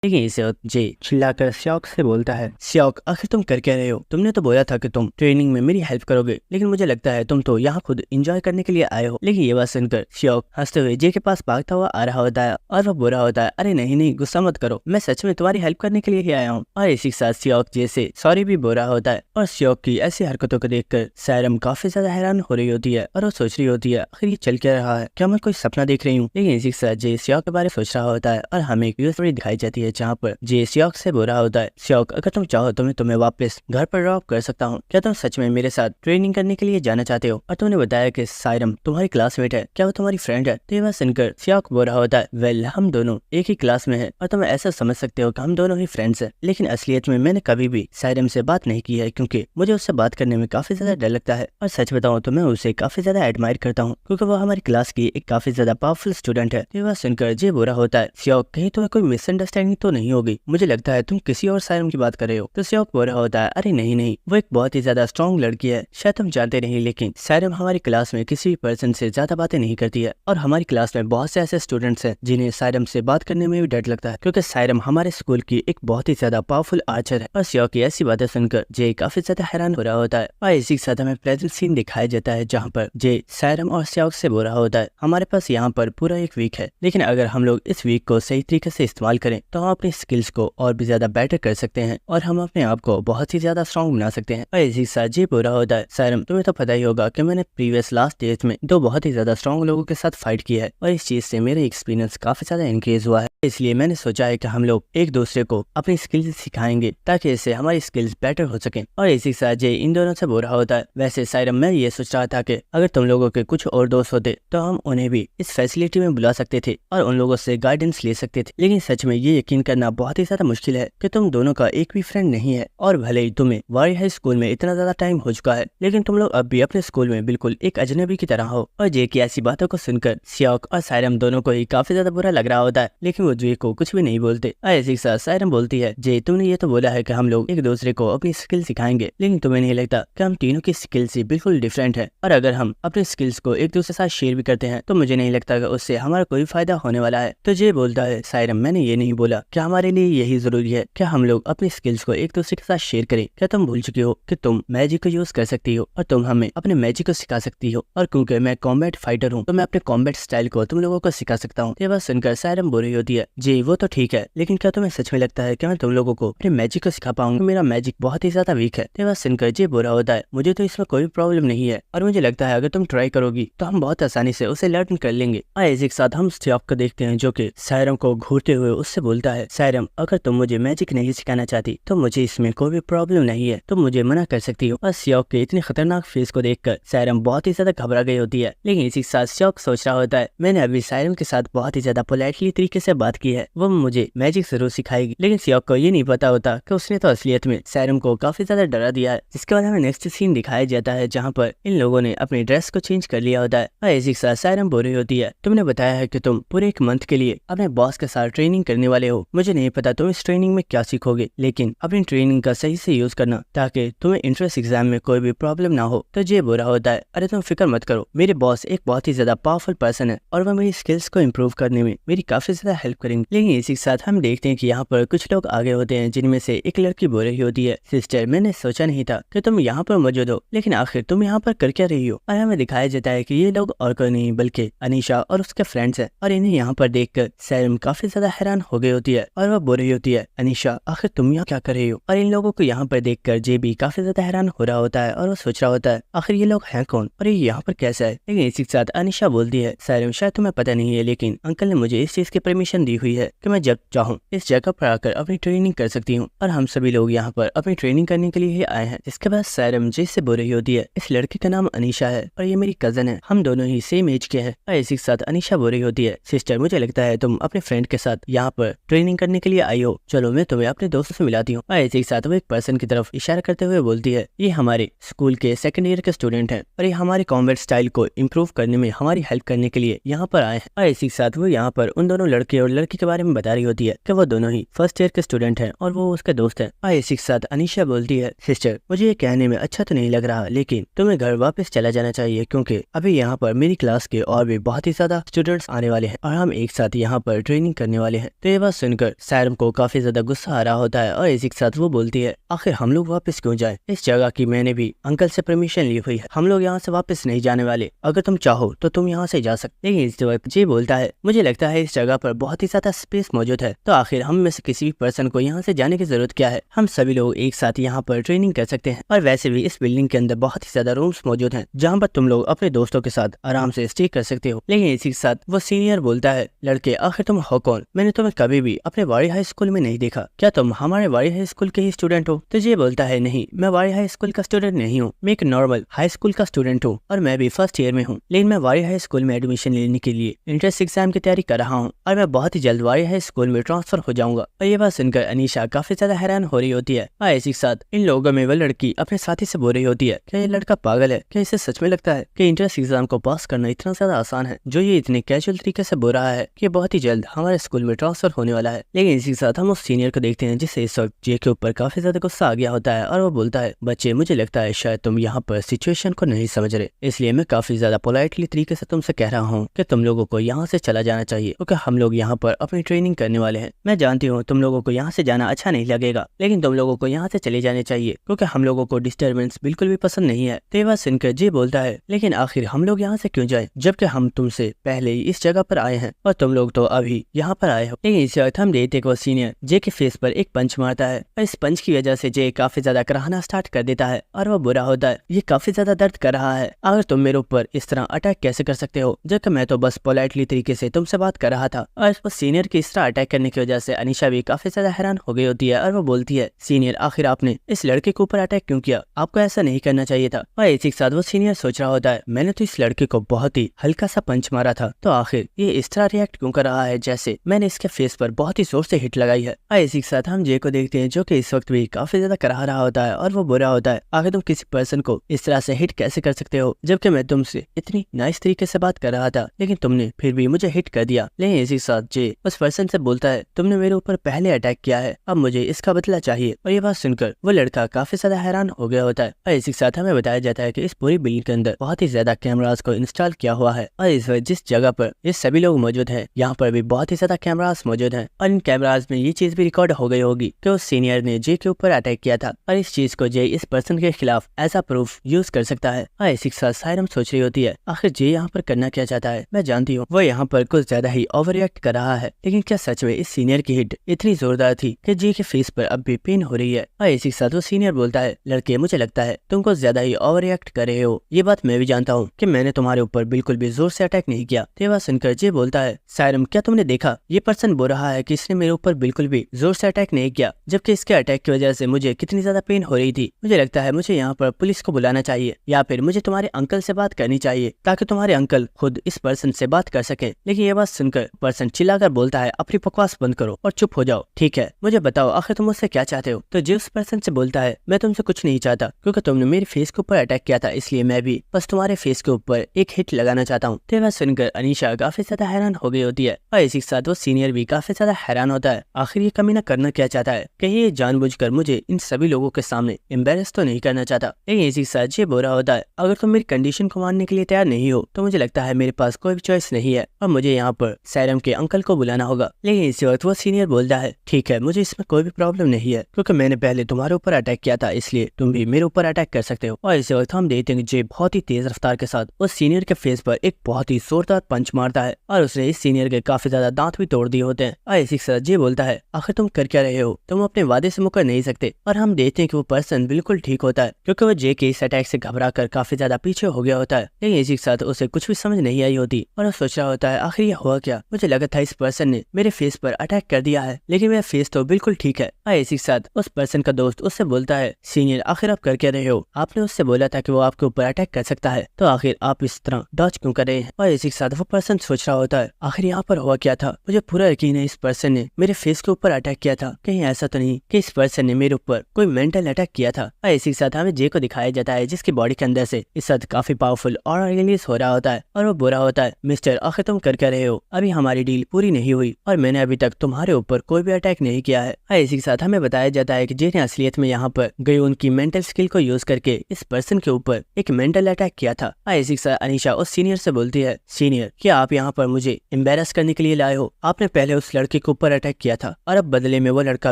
लेकिन इसे जे चिल्लाकर श्योक से बोलता है श्योक आखिर तुम कर क्या रहे हो, तुमने तो बोला था कि तुम ट्रेनिंग में मेरी हेल्प करोगे, लेकिन मुझे लगता है तुम तो यहाँ खुद एंजॉय करने के लिए आए हो। लेकिन ये बात सुनकर श्योक हंसते हुए जे के पास भागता हुआ आ रहा होता है और वह बोल रहा होता है अरे नहीं नहीं गुस्सा मत करो, मैं सच में तुम्हारी हेल्प करने के लिए ही आया हूँ। और इसी के साथ श्योक जे से सॉरी भी बोल रहा होता है और श्योक की ऐसी हरकतों को देखकर सायरम काफी ज्यादा हैरान हो रही होती है और वो सोच रही होती है आखिर ये चल क्या रहा है, क्या मैं कोई सपना देख रही हूँ। लेकिन इसी के साथ जे श्योक के बारे में सोच रहा होता है और हमें एक स्टोरी दिखाई जाती है जहाँ पर जे श्योक से बोल रहा होता है श्योक अगर तुम चाहो तो मैं तुम्हें वापस घर पर ड्रॉप कर सकता हूँ, क्या तुम सच में मेरे साथ ट्रेनिंग करने के लिए जाना चाहते हो। और तुमने बताया कि सायरम तुम्हारी क्लासमेट है, क्या वो तुम्हारी फ्रेंड है। तो ये बात सुनकर श्योक बोल रहा होता है वेल हम दोनों एक ही क्लास में है और तुम ऐसा समझ सकते हो कि हम दोनों ही फ्रेंड्स है, लेकिन असलियत में मैंने कभी भी सायरम से बात नहीं की है क्योंकि मुझे उससे बात करने में काफी ज्यादा डर लगता है। और सच बताऊँ तो मैं उसे काफी ज्यादा एडमायर करता हूँ क्योंकि वो हमारी क्लास की एक काफी ज्यादा पावरफुल स्टूडेंट है। ये बात सुनकर जे बोल रहा होता है श्योक कहीं तुम्हें कोई मिसअंडरस्टैंडिंग तो नहीं होगी, मुझे लगता है तुम किसी और सायरम की बात कर रहे हो। तो श्योक बोल रहा होता है अरे नहीं नहीं वो एक बहुत ही ज्यादा स्ट्रॉन्ग लड़की है, शायद तुम जानते नहीं लेकिन सायरम हमारी क्लास में किसी भी पर्सन से ज्यादा बातें नहीं करती है और हमारी क्लास में बहुत से ऐसे स्टूडेंट्स हैं जिन्हें सायरम से बात करने में भी डर लगता है क्योंकि सायरम हमारे स्कूल की एक बहुत ही ज्यादा पावरफुल आर्चर है। और श्योक की ऐसी बातें सुनकर जे काफी ज्यादा हैरान हो रहा होता है और इसी के साथ हमें प्रेजेंट सीन दिखाया जाता है जहाँ पर जे सायरम और श्योक से बोल रहा होता है हमारे पास यहाँ पर पूरा 1 वीक है, लेकिन अगर हम लोग इस वीक को सही तरीके से इस्तेमाल करें तो हम अपनी स्किल्स को और भी ज्यादा बेटर कर सकते हैं और हम अपने आप को बहुत ही ज्यादा स्ट्रॉन्ग बना सकते हैं। और इसी साथ जे बोल रहा होता है सायरम तुम्हें तो पता ही होगा कि मैंने प्रीवियस लास्ट डेज में 2 बहुत ही ज्यादा स्ट्रॉन्ग लोगों के साथ फाइट किया है और इस चीज से मेरा एक्सपीरियंस काफी ज्यादा इंक्रीज हुआ है, इसलिए मैंने सोचा है कि हम लोग एक दूसरे को अपनी स्किल्स सिखाएंगे ताकि इससे हमारी स्किल्स बेटर हो सके। और इसी के साथ जे इन दोनों से बोल रहा होता है वैसे सायरम मैं ये सोच रहा था कि अगर तुम लोगों के कुछ और दोस्त होते तो हम उन्हें भी इस फैसिलिटी में बुला सकते थे और उन लोगों से गाइडेंस ले सकते थे, लेकिन सच में ये यकीन करना बहुत ही ज्यादा मुश्किल है कि तुम दोनों का एक भी फ्रेंड नहीं है और भले ही तुम्हें वारी हाई स्कूल में इतना ज्यादा टाइम हो चुका है लेकिन तुम लोग अब भी अपने स्कूल में बिल्कुल एक अजनबी की तरह हो। और जे की ऐसी बातों को सुनकर श्योक और सायरम दोनों को ही काफी ज्यादा बुरा लग रहा होता है, लेकिन वो जे को कुछ भी नहीं बोलते। ऐसे के साथ सायरम बोलती है जे तुमने ये तो बोला है कि हम लोग एक दूसरे को अपनी स्किल सिखाएंगे, लेकिन तुम्हें नहीं लगता कि हम तीनों की स्किल्स ही बिल्कुल डिफरेंट है और अगर हम अपने स्किल्स को एक दूसरे के साथ शेयर भी करते हैं तो मुझे नहीं लगता कि उससे हमारा कोई फायदा होने वाला है। तो जे बोलता है सायरम मैंने ये नहीं बोला, क्या हमारे लिए यही जरूरी है क्या हम लोग अपनी स्किल्स को एक दूसरे के साथ शेयर करें, क्या तुम भूल चुकी हो कि तुम मैजिक को यूज कर सकती हो और तुम हमें अपने मैजिक को सिखा सकती हो और क्योंकि मैं कॉम्बैट फाइटर हूँ तो मैं अपने कॉम्बैट स्टाइल को तुम लोगों को सिखा सकता हूँ। ये बात सुनकर सायरम बोल रही होती है जी वो तो ठीक है, लेकिन क्या तुम्हें सच में लगता है कि मैं तुम लोगों को अपने मैजिक को सिखा पाऊंगा, मेरा मैजिक बहुत ही ज्यादा वीक है। ये बात सुनकर जी बोल रहा होता है मुझे तो इसमें कोई प्रॉब्लम नहीं है और मुझे लगता है अगर तुम ट्राई करोगी तो हम बहुत आसानी से उसे लर्न कर लेंगे। और इसी के साथ हम श्योक को देखते हैं जो कि सायरम को घूरते हुए उससे बोलता है, सायरम अगर तुम मुझे मैजिक नहीं सिखाना चाहती तो मुझे इसमें कोई भी प्रॉब्लम नहीं है, तुम मुझे मना कर सकती हो। और सियोक के इतनी खतरनाक फेस को देखकर सायरम बहुत ही ज्यादा घबरा गई होती है। लेकिन इसी के साथ सियोक सोच रहा होता है, मैंने अभी सायरम के साथ बहुत ही ज्यादा पोलाइटली तरीके से बात की है, वो मुझे मैजिक जरूर सिखाएगी। लेकिन सियोक को ये नहीं पता होता कि उसने तो असलियत में सायरम को काफी ज्यादा डरा दिया है। जिसके बाद हमें नेक्स्ट सीन दिखाया जाता है जहाँ पर इन लोगों ने अपनी ड्रेस को चेंज कर लिया होता है। और इसी के साथ सायरम बोल रही होती है, तुमने बताया है कि तुम पूरे 1 मंथ के लिए अपने बॉस के साथ ट्रेनिंग करने वाले हो, मुझे नहीं पता तुम इस ट्रेनिंग में क्या सीखोगे, लेकिन अपनी ट्रेनिंग का सही से यूज करना ताकि तुम्हें इंट्रेंस एग्जाम में कोई भी प्रॉब्लम ना हो। तो ये बुरा होता है, अरे तुम फिक्र मत करो, मेरे बॉस एक बहुत ही ज्यादा पावरफुल पर्सन है और वह मेरी स्किल्स को इम्प्रूव करने में मेरी काफी ज्यादा हेल्प करेंगे। लेकिन इसी के साथ हम देखते हैं कि यहाँ पर कुछ लोग आगे होते हैं, जिनमें से एक लड़की बोल रही होती है, सिस्टर मैंने सोचा नहीं था कि तुम यहाँ पर मौजूद हो, लेकिन आखिर तुम यहाँ पर कर क्या रही हो। और हमें दिखाया जाता है कि ये लोग और कोई नहीं बल्कि अनीशा और उसके फ्रेंड्स हैं। और इन्हें यहाँ पर देखकर सायरम काफी ज्यादा हैरान हो गई होती है और वह बोल रही होती है, अनीशा आखिर तुम यहाँ क्या कर रही हो। और इन लोगों को यहाँ पर देखकर जे भी काफी ज्यादा हैरान हो रहा होता है और वो सोच रहा होता है आखिर ये लोग हैं कौन और ये यहाँ पर कैसा है। लेकिन इसी के साथ अनीशा बोलती है, सायरम शायद तुम्हें पता नहीं है, लेकिन अंकल ने मुझे इस चीज की परमिशन दी हुई है कि मैं जब चाहूँ इस जगह पर आकर अपनी ट्रेनिंग कर सकती हूँ और हम सभी लोग यहाँ पर अपनी ट्रेनिंग करने के लिए ही आए हैं। इसके बाद सायरम जिससे बोल रही होती है, इस लड़के का नाम अनीशा है और ये मेरी कजन है, हम दोनों ही सेम एज के हैं। और इसी के साथ अनीशा बोल रही होती है, सिस्टर मुझे लगता है तुम अपने फ्रेंड के साथ यहाँ पर ट्रेनिंग करने के लिए आई हो, चलो मैं तुम्हें अपने दोस्तों से मिलाती हूँ। और इसी के साथ वो एक पर्सन की तरफ इशारा करते हुए बोलती है, ये हमारे स्कूल के 2nd ईयर के स्टूडेंट हैं और ये हमारे कॉम्बैट स्टाइल को इम्प्रूव करने में हमारी हेल्प करने के लिए यहाँ पर आए हैं। और इसी के साथ वो यहाँ पर उन दोनों लड़के और लड़की के बारे में बता रही होती है कि वो दोनों ही 1st ईयर के स्टूडेंट हैं और वो उसके दोस्त हैं। और इसी के साथ अनीशा बोलती है, सिस्टर मुझे ये कहने में अच्छा तो नहीं लग रहा, लेकिन तुम्हें घर वापस चला जाना चाहिए क्योंकि अभी यहाँ पर मेरी क्लास के और भी बहुत ही ज्यादा स्टूडेंट्स आने वाले हैं और हम एक साथ यहाँ पर ट्रेनिंग करने वाले हैं। तो ये बात सुनकर सायरम को काफी ज्यादा गुस्सा आ रहा होता है और इसी के साथ वो बोलती है, आखिर हम लोग वापस क्यों जाएं, इस जगह की मैंने भी अंकल से परमिशन ली हुई है, हम लोग यहाँ से वापस नहीं जाने वाले, अगर तुम चाहो तो तुम यहाँ से जा सकते। लेकिन इस वक्त जी बोलता है, मुझे लगता है इस जगह पर बहुत ही ज्यादा स्पेस मौजूद है, तो आखिर हम में से किसी भी पर्सन को यहाँ से जाने की जरूरत क्या है, हम सभी लोग एक साथ यहाँ पर ट्रेनिंग कर सकते हैं और वैसे भी इस बिल्डिंग के अंदर बहुत ही ज्यादा रूम्स मौजूद हैं जहाँ पर तुम लोग अपने दोस्तों के साथ आराम से स्टे कर सकते हो। लेकिन इसी के साथ वो सीनियर बोलता है, लड़के आखिर तुम हो कौन, मैंने तुम्हें कभी भी अपने वाड़ी हाई स्कूल में नहीं देखा, क्या तुम हमारे वाड़ी हाई स्कूल के ही स्टूडेंट हो। तो ये बोलता है, नहीं मैं वाड़ी हाई स्कूल का स्टूडेंट नहीं हूँ, मैं एक नॉर्मल हाई स्कूल का स्टूडेंट हूँ और मैं भी 1st ईयर में हूँ, लेकिन मैं वाड़ी हाई स्कूल में एडमिशन लेने के लिए एंट्रेंस एग्जाम की तैयारी कर रहा हूँ और मैं बहुत ही जल्द वाड़ी हाई स्कूल में ट्रांसफर हो जाऊंगा। और ये बात सुनकर अनीशा काफी ज्यादा हैरान हो रही होती है। और इसी के साथ इन लोगों में वह लड़की अपने साथी से बोल रही होती है, क्या ये लड़का पागल है, क्या इसे सच में लगता है कि एंट्रेंस एग्जाम को पास करना इतना ज्यादा आसान है, जो ये इतने कैजुअल तरीके से बोल रहा है कि बहुत ही जल्द हमारे स्कूल में ट्रांसफर होने वाला है। लेकिन इसी के साथ हम उस सीनियर को देखते हैं जिसे इस वक्त जे के ऊपर काफी ज्यादा गुस्सा आ गया होता है और वो बोलता है, बच्चे मुझे लगता है शायद तुम यहाँ पर सिचुएशन को नहीं समझ रहे, इसलिए मैं काफी ज्यादा पोलाइटली तरीके से तुमसे कह रहा हूँ कि तुम लोगों को यहाँ से चला जाना चाहिए क्योंकि हम लोग यहाँ पर अपनी ट्रेनिंग करने वाले हैं। मैं जानती हूँ तुम लोगों को यहाँ से जाना अच्छा नहीं लगेगा, लेकिन तुम लोगों को यहाँ से चले जाने चाहिए क्योंकि हम लोगों को डिस्टर्बेंस बिल्कुल भी पसंद नहीं है। तो ये बात सुनकर जी बोलता है, लेकिन आखिर हम लोग यहाँ से क्यों जाए जबकि हम तुमसे पहले ही इस जगह पर आए हैं और तुम लोग तो अभी यहाँ पर आए हो। लेकिन इस वक्त हम देखते वो सीनियर जे के फेस पर एक पंच मारता है और इस पंच की वजह से जे काफी ज्यादा कराहना स्टार्ट कर देता है और वो बुरा होता है, ये काफी ज्यादा दर्द कर रहा है, अगर तुम मेरे ऊपर इस तरह अटैक कैसे कर सकते हो जबकि मैं तो बस पोलाइटली तरीके से तुमसे बात कर रहा था। और उस सीनियर की इस तरह अटैक करने की वजह से अनीशा भी काफी ज्यादा हैरान हो गई होती है और वो बोलती है, सीनियर आखिर आपने इस लड़के के ऊपर अटैक क्यों किया, आपको ऐसा नहीं करना चाहिए था। और इसी के साथ वो सीनियर सोच रहा होता है, मैंने तो इस लड़के को बहुत ही हल्का सा पंच मारा था, तो आखिर ये इस तरह रिएक्ट क्यों कर रहा है जैसे मैंने इसके फेस पर बहुत ही जोर से हिट लगाई है। और इसी के साथ हम जे को देखते हैं जो कि इस वक्त भी काफी ज्यादा करा रहा होता है और वो बुरा होता है, आखिर तुम किसी पर्सन को इस तरह से हिट कैसे कर सकते हो जबकि मैं तुमसे इतनी नाइस तरीके से बात कर रहा था, लेकिन तुमने फिर भी मुझे हिट कर दिया। लेकिन इसी के साथ जे उस पर्सन से बोलता है, तुमने मेरे ऊपर पहले अटैक किया है, अब मुझे इसका बदला चाहिए। और ये बात सुनकर वो लड़का काफी ज्यादा हैरान हो गया होता है। और इसी के साथ हमें बताया जाता है कि इस पूरी बिल्डिंग के अंदर बहुत ही ज्यादा कैमरास को इंस्टॉल किया हुआ है और इस वक्त जिस जगह पर ये सभी लोग मौजूद हैं यहाँ पर भी बहुत ही ज्यादा कैमरास मौजूद हैं और इन कैमरास में ये चीज भी रिकॉर्ड हो गई होगी कि उस सीनियर ने जे के ऊपर अटैक किया था और इस चीज को जे इस पर्सन के खिलाफ ऐसा प्रूफ यूज कर सकता है। और इसी के साथ सायरम सोच रही होती है, आखिर जे यहाँ पर करना क्या चाहता है, मैं जानती हूँ वो यहाँ पर कुछ ज्यादा ही ओवर रिएक्ट कर रहा है, लेकिन क्या सच में इस सीनियर की हिट इतनी जोरदार थी कि जे के फेस पर अब भी पेन हो रही है। और इसी के साथ वो सीनियर बोलता है, लड़के मुझे लगता है तुम कुछ ज्यादा ही ओवर रिएक्ट कर रहे हो, ये बात मैं भी जानता हूँ कि मैंने तुम्हारे ऊपर बिल्कुल भी जोर से अटैक नहीं किया। ये बात सुनकर जे बोलता है, सायरम क्या तुमने देखा ये पर्सन बोल रहा है कि इसने मेरे ऊपर बिल्कुल भी जोर से अटैक नहीं किया, जबकि इसके अटैक की वजह से मुझे कितनी ज्यादा पेन हो रही थी। मुझे लगता है मुझे यहाँ पर पुलिस को बुलाना चाहिए या फिर मुझे तुम्हारे अंकल से बात करनी चाहिए ताकि तुम्हारे अंकल खुद इस पर्सन से बात कर सके। लेकिन ये बात सुनकर पर्सन चिल्लाकर बोलता है, अपनी बकवास बंद करो और चुप हो जाओ। ठीक है, मुझे बताओ आखिर तुम मुझसे क्या चाहते हो। तो जे उस पर्सन से बोलता है, मैं तुमसे कुछ नहीं चाहता क्योंकि तुमने मेरे फेस के ऊपर अटैक किया था, इसलिए मैं भी बस तुम्हारे फेस के ऊपर एक हिट लगाना चाहता हूँ। तो बात सुनकर अनीशा काफी ज्यादा हैरान हो गई होती है और इसी के साथ वो सीनियर भी काफी ज्यादा हैरान होता है। आखिर ये कमीना करना क्या चाहता है, कहीं ये जानबूझकर मुझे इन सभी लोगों के सामने एम्बेरस तो नहीं करना चाहता। लेकिन इसी के साथ ये बोरा होता है, अगर तुम मेरी कंडीशन को मानने के लिए तैयार नहीं हो तो मुझे लगता है मेरे पास कोई भी चॉइस नहीं है और मुझे यहाँ पर सैरम के अंकल को बुलाना होगा। लेकिन इसी वक्त वो सीनियर बोलता है, ठीक है, मुझे इसमें कोई भी प्रॉब्लम नहीं है क्योंकि मैंने पहले तुम्हारे ऊपर अटैक किया था, इसलिए तुम भी मेरे ऊपर अटैक कर सकते हो। और इसी वक्त हम देखते हैं जे बहुत ही तेज रफ्तार के साथ उस सीनियर के फेस पर एक बहुत ही जोरदार पंच मारता है और उसने इस सीनियर के काफी ज्यादा दांत भी तोड़ दिए होते हैं। और इसी के साथ जे बोलता है, आखिर तुम कर क्या रहे हो, तुम अपने वादे से मुकर नहीं सकते। और हम देखते हैं कि वो पर्सन बिल्कुल ठीक होता है क्योंकि वो जे के इस अटैक से घबरा कर काफी ज्यादा पीछे हो गया होता है। लेकिन इसी के साथ उसे कुछ भी समझ नहीं आई होती और वो सोच रहा होता है, आखिर ये हुआ क्या, मुझे लगा था इस पर्सन ने मेरे फेस पर अटैक कर दिया है लेकिन मेरा फेस तो बिल्कुल ठीक है। और इसी के साथ उस पर्सन का दोस्त उससे बोलता है, सीनियर आखिर आप कर क्या रहे हो, आपने उससे बोला था कि वो आपके ऊपर अटैक कर सकता है, तो आखिर आप इस तरह डॉज क्यों कर रहे हैं। और इसी के साथ वो पर्सन सोच रहा होता है, आखिर यहाँ पर हुआ क्या था, मुझे पूरा यकीन है इस पर्सन ने मेरे फेस के ऊपर अटैक किया था, कहीं ऐसा तो नहीं कि इस पर्सन ने मेरे ऊपर कोई मेंटल अटैक किया था। और इसी के साथ हमें जे को दिखाया जाता है जिसकी बॉडी के अंदर से इस वक्त काफी पावरफुल और रिलीज हो रहा होता है और वो बुरा होता है, मिस्टर आखिर तुम कर क्या रहे हो, अभी हमारी डील पूरी नहीं हुई और मैंने अभी तक तुम्हारे ऊपर कोई भी अटैक नहीं किया है। और इसी के साथ हमें बताया जाता है कि जे ने असलियत में यहाँ पर गई उनकी मेंटल स्किल को यूज करके इस पर्सन के ऊपर एक मेंटल अटैक किया था। और इसी के साथ अनीशा उस सीनियर से बोलती है, सीनियर क्या आप यहाँ पर मुझे एम्बेरस करने के लिए लाए हो, आपने पहले उस लड़के के ऊपर अटैक किया था और अब बदले में वो लड़का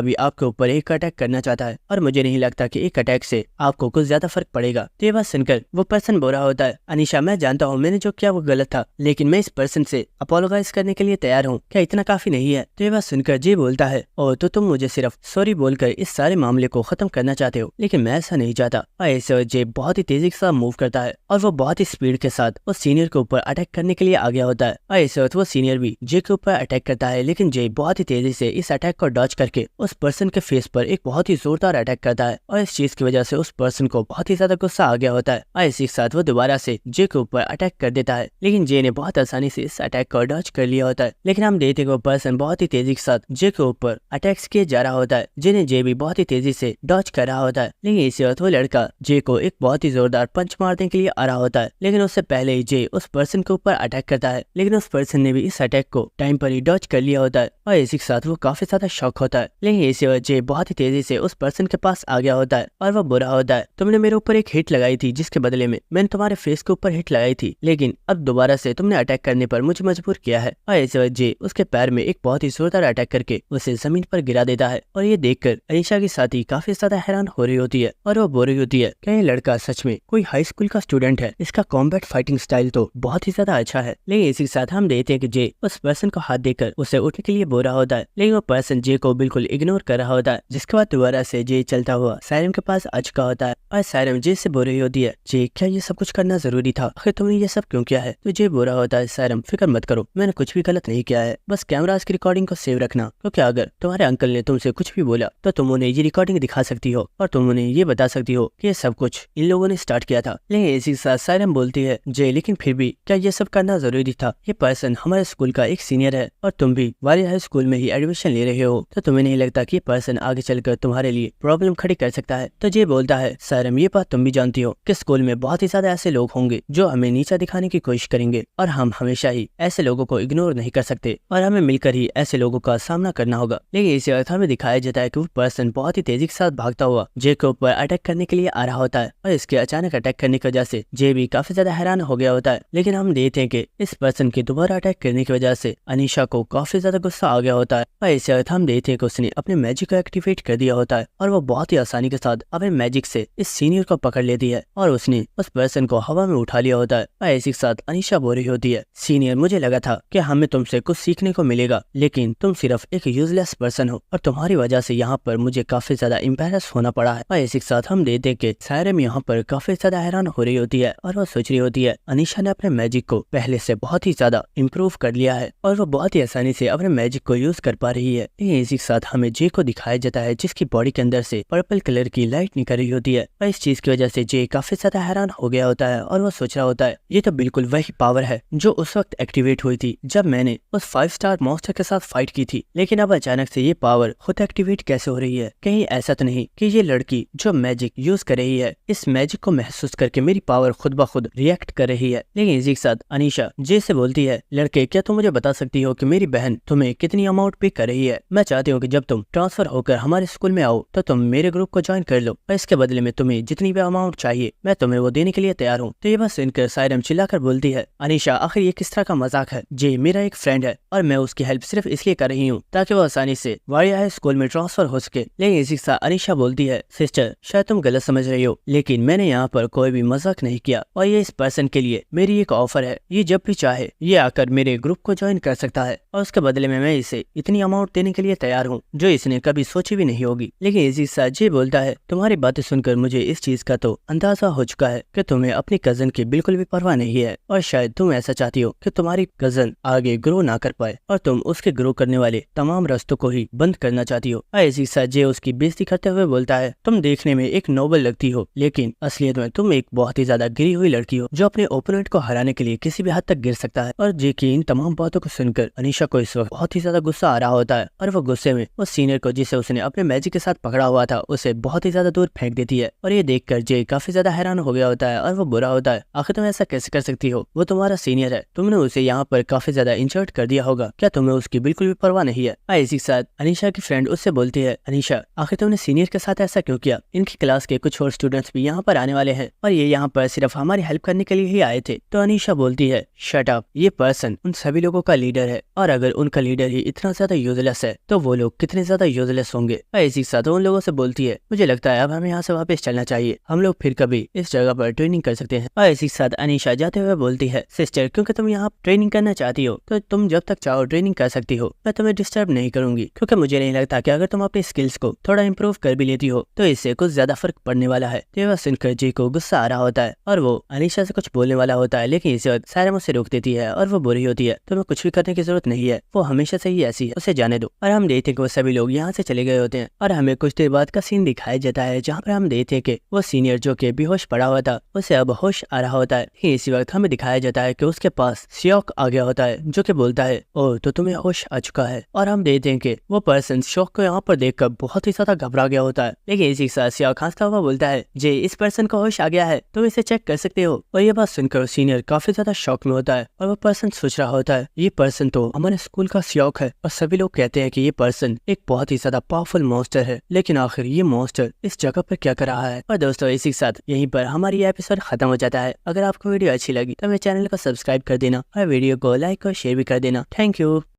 भी आपके ऊपर एक अटैक करना चाहता है और मुझे नहीं लगता कि एक अटैक से आपको कुछ ज्यादा फर्क पड़ेगा। तो ये बात सुनकर वो पर्सन बोल रहा होता है, अनीशा मैं जानता हूँ मैंने जो किया वो गलत था, लेकिन मैं इस पर्सन से अपोलोगाइज करने के लिए तैयार हूँ, क्या इतना काफी नहीं है। तो ये बात सुनकर जे बोलता है, ओ तो तुम मुझे सिर्फ सॉरी बोलकर इस सारे मामले को खत्म करना चाहते हो, लेकिन मैं ऐसा नहीं चाहता। और ऐसे जे बहुत ही तेजी के साथ मूव करता है और वो बहुत ही स्पीड के साथ उस सीनियर के ऊपर अटैक करने के लिए आ गया होता है। और इस वक्त वो सीनियर भी जे के ऊपर अटैक करता है, लेकिन जे बहुत ही तेजी से इस अटैक को डॉज करके उस पर्सन के फेस पर एक बहुत ही जोरदार अटैक करता है और इस चीज की वजह से उस पर्सन को बहुत ही ज्यादा गुस्सा आ गया होता है। और इसी के साथ वो दोबारा से जे के ऊपर अटैक कर देता है, लेकिन जे ने बहुत आसानी से इस अटैक को डॉज कर लिया होता है। लेकिन हम देखते हैं वो पर्सन बहुत ही तेजी के साथ जे के ऊपर अटैक्स किए जा रहा होता है, जिन्हें जे भी बहुत ही तेजी से डॉज कर रहा होता है। लेकिन इसी वक्त वो लड़का जे को एक बहुत ही जोरदार पंच मारने के लिए आ रहा होता है, लेकिन उससे पहले ही जे उस पर्सन के ऊपर अटैक करता है, लेकिन उस पर्सन ने भी इस अटैक को टाइम पर ही डॉज कर लिया होता है। और इसी के साथ वो काफी ज्यादा शॉक होता है, लेकिन इसी वक्त जे बहुत ही तेजी से उस पर्सन के पास आ गया होता है और वो बुरा होता है, तुमने मेरे ऊपर एक हिट लगाई थी जिसके बदले में मैंने तुम्हारे फेस के ऊपर हिट लगाई थी, लेकिन अब दोबारा से तुमने अटैक करने पर मुझे मजबूर किया है। और इसी वक्त जे उसके पैर में एक बहुत ही जोरदार अटैक करके उसे जमीन पर गिरा देता है। और ये देखकर अनीशा की साथी काफी ज्यादा हैरान हो रही होती है और वो बोल रही होती है, क्या ये लड़का सच में कोई हाई स्कूल का स्टूडेंट है, इसका कॉम्बैट फाइटिंग स्टाइल तो बहुत ही ज्यादा अच्छा है। लेकिन इसी के साथ हम देखते हैं कि जे उस पर्सन को हाथ देकर उसे उठने के लिए बोल रहा होता है, लेकिन वो पर्सन जे को बिल्कुल इग्नोर कर रहा होता है। जिसके बाद दोबारा से जे चलता हुआ सायरम के पास आ चुका होता है और सायरम जे से बोल रही होती है, जे क्या ये सब कुछ करना जरूरी था, आखिर तुमने ये सब क्यों किया है। तो जे बोल रहा होता है, सायरम फिक्र मत करो, मैंने कुछ भी गलत नहीं किया है, बस कैमरास की रिकॉर्डिंग को सेव रखना, क्योंकि अगर तुम्हारे अंकल ने तुमसे कुछ भी बोला तो तुम उन्हें ये रिकॉर्डिंग दिखा सकती हो और तुम उन्हें ये बता सकती हो कि ये सब कुछ इन लोगों ने स्टार्ट किया था। लेकिन इसी के साथ सायरम बोलती है, जे लेकिन फिर भी क्या ये सब करना जरूरी था, ये पर्सन हमारे स्कूल का एक सीनियर है और तुम भी वाली हाई स्कूल में ही एडमिशन ले रहे हो, तो तुम्हें नहीं लगता कि ये पर्सन आगे चलकर तुम्हारे लिए प्रॉब्लम खड़ी कर सकता है। तो जे बोलता है, सायरम ये बात तुम भी जानती हो कि स्कूल में बहुत ही ज्यादा ऐसे लोग होंगे जो हमें नीचा दिखाने की कोशिश करेंगे और हम हमेशा ही ऐसे लोगों को इग्नोर नहीं कर सकते और हमें मिलकर ही ऐसे लोगों का सामना करना होगा। लेकिन इसी वक्त हमें दिखाया जाता है कि वो पर्सन बहुत ही तेजी के साथ भागता हुआ जे के ऊपर अटैक करने के लिए आ रहा होता है और इसके अचानक अटैक करने की वजह से जे भी काफी ज्यादा हैरान हो गया होता है। लेकिन हम देखते हैं कि इस पर्सन के दोबारा अटैक करने की वजह से अनीशा को काफी ज्यादा गुस्सा आ गया होता है और इसी वक्त हम देखते हैं कि उसने अपने मैजिक को एक्टिवेट कर दिया होता है और वो बहुत ही आसानी के साथ अपने मैजिक से इस सीनियर को पकड़ लेती है और उसने उस पर्सन को हवा में उठा लिया होता है। और इसी के साथ अनीशा बोल रही होती है, सीनियर मुझे लगा था कि हमें तुमसे कुछ सीखने को मिलेगा, लेकिन तुम सिर्फ एक यूजलेस पर्सन हो और तुम्हारी वजह से यहाँ पर मुझे काफी ज्यादा एम्बैरस होना पड़ा है। और इसी के साथ हम देखते हैं कि सायरम यहाँ पर काफी ज्यादा हैरान हो रही होती है और वो सोच रही होती है, अनीशा ने अपने मैजिक को पहले से बहुत ही ज्यादा इम्प्रूव कर लिया है और वो बहुत ही आसानी से अपने मैजिक को यूज कर पा रही है। लेकिन इसी के साथ हमें जे को दिखाया जाता है जिसकी बॉडी के अंदर से पर्पल कलर की लाइट निकल रही होती है और इस चीज की वजह से जे काफी ज्यादा हैरान हो गया होता है और वो सोच रहा होता है ये तो बिल्कुल वही पावर है जो उस वक्त एक्टिवेट हुई थी जब मैंने उस 5 स्टार मॉन्स्टर के साथ फाइट की थी। लेकिन अब अचानक से ये पावर खुद एक्टिवेट कैसे हो रही है? कहीं ऐसा तो नहीं कि ये लड़की जो मैजिक यूज कर रही है इस मैजिक को महसूस करके मेरी पावर खुद ब खुद रिएक्ट कर रही है? लेकिन इसी के साथ अनीशा जे से बोलती है लड़के क्या तुम मुझे बता सकती हो कि मेरी बहन तुम्हें कितनी अमाउंट पे कर रही है? मैं चाहती हूँ कि जब तुम ट्रांसफर होकर हमारे स्कूल में आओ तो तुम मेरे ग्रुप को ज्वाइन कर लो और इसके बदले में तुम्हें जितनी भी अमाउंट चाहिए मैं तुम्हें वो देने के लिए तैयार हूँ। तो ये बात सुनकर सायरम चिल्लाकर बोलती है अनीशा आखिर ये किस तरह का मजाक है? जे मेरा एक फ्रेंड है और मैं उसकी हेल्प सिर्फ इसलिए कर रही हूँ ताकि वो आसानी से वारिया हाई स्कूल में ट्रांसफर हो सके। लेकिन इसी के साथ अनीशा बोलती है सिस्टर शायद तुम गलत समझ रही हो लेकिन मैंने यहाँ पर कोई भी मजाक नहीं किया और ये इस पर्सन के लिए मेरी एक ऑफर है। ये जब भी चाहे ये आकर मेरे ग्रुप को ज्वाइन कर सकता है और उसके बदले में मैं इसे इतनी अमाउंट देने के लिए तैयार हूँ जो इसने कभी सोची भी नहीं होगी। लेकिन इसी के साथ जे बोलता है तुम्हारी बातें सुनकर मुझे इस चीज का तो अंदाजा हो चुका है कि तुम्हें अपनी कजन की बिल्कुल भी परवाह नहीं है और शायद तुम ऐसा चाहती हो कि तुम्हारी कजन आगे ग्रो ना कर पाए और तुम उसके ग्रो करने वाले तमाम रास्तों को ही बंद करना चाहती हो। इसी के साथ जे उसकी बेइज्जती करते हुए बोलता है तुम देखने में एक नोबल लगती हो लेकिन असलियत में तुम एक बहुत ही ज्यादा गिरी हुई लड़की हो जो अपने ओपोनेंट को हराने के लिए किसी भी हद तक गिर सकता है। और जे की इन तमाम बातों को सुनकर अनीशा को इस वक्त बहुत ही ज्यादा गुस्सा आ रहा होता है और वो गुस्से में उस सीनियर को जिसे उसने अपने मैजिक के साथ पकड़ा हुआ था उसे बहुत ही ज्यादा दूर फेंक देती है। और ये देखकर जे काफी ज्यादा हैरान हो गया होता है और वो बुरा होता है आखिर तुम ऐसा कैसे कर सकती हो? वो तुम्हारा सीनियर है, तुमने उसे यहाँ पर काफी ज्यादा इंसल्ट कर दिया होगा, क्या तुम्हें उसकी बिल्कुल भी परवाह नहीं है? इसी के साथ अनीशा की फ्रेंड उससे बोलती है अनीशा आखिर तुमने सीनियर के साथ ऐसा क्यों किया? इनकी क्लास के कुछ और स्टूडेंट्स भी यहाँ पर आने वाले हैं और ये यहाँ पर सिर्फ हमारी हेल्प करने के लिए ही आए थे। तो अनीशा बोलती है शट अप, ये पर्सन उन सभी लोगों का लीडर है और अगर उनका लीडर ही इतना ज्यादा यूजलेस है तो वो लोग कितने ज्यादा यूजलेस होंगे। इसी के साथ उन लोगों से बोलती है मुझे लगता है अब हमें यहाँ से वापस चलना चाहिए, हम लोग फिर कभी इस जगह पर ट्रेनिंग कर सकते हैं। और इसी के साथ अनीशा जाते हुए बोलती है सिस्टर क्योंकि तुम यहाँ ट्रेनिंग करना चाहती हो तो तुम जब तक चाहो ट्रेनिंग कर सकती हो, मैं तुम्हें डिस्टर्ब नहीं करूंगी क्योंकि मुझे नहीं लगता कि अगर तुम अपनी स्किल्स को थोड़ा इम्प्रूव कर भी लेती हो तो इससे कुछ ज्यादा फर्क पड़ने वाला है। तो वह सुनकर जी को गुस्सा आ रहा होता है और वो अनीशा से कुछ बोलने वाला होता है लेकिन इसी वक्त सायरम उसे रोक देती है और वो बुरी होती है तुम्हें कुछ भी करने की जरूरत नहीं है, वो हमेशा से ही ऐसी है, उसे जाने दो। और हम देखते हैं कि वो सभी लोग यहाँ से चले गए होते हैं और हमें कुछ देर बाद का सीन दिखाया जाता है जहाँ पर हम देखते हैं कि वो सीनियर जो कि बेहोश पड़ा हुआ था उसे अब होश आ रहा होता है। इसी वक्त हमें दिखाया जाता है कि उसके पास श्योक आ गया होता है जो कि बोलता है ओह तो तुम्हें होश आ चुका है। और हम देखते हैं कि वो पर्सन श्योक को यहाँ पर देखकर बहुत ही ज्यादा घबरा गया होता है। लेकिन इसी के साथ श्योक हंसता हुआ बोलता है जे इस पर्सन को होश आ गया है, तुम इसे चेक कर सकते हो। और ये बात सुनकर सीनियर काफी ज्यादा शॉक में होता है और वो पर्सन सोच रहा होता है ये पर्सन तो हमारे स्कूल का श्योक है और सभी लोग कहते हैं कि ये पर्सन एक बहुत ही ज्यादा पावरफुल मॉन्स्टर है, लेकिन आखिर ये मॉन्स्टर इस जगह पर क्या कर रहा है। और दोस्तों इसी के साथ यहीं पर हमारी एपिसोड खत्म हो जाता है। अगर आपको वीडियो अच्छी लगी तो मेरे चैनल को सब्सक्राइब कर देना और वीडियो को लाइक और शेयर भी कर देना। Thank you.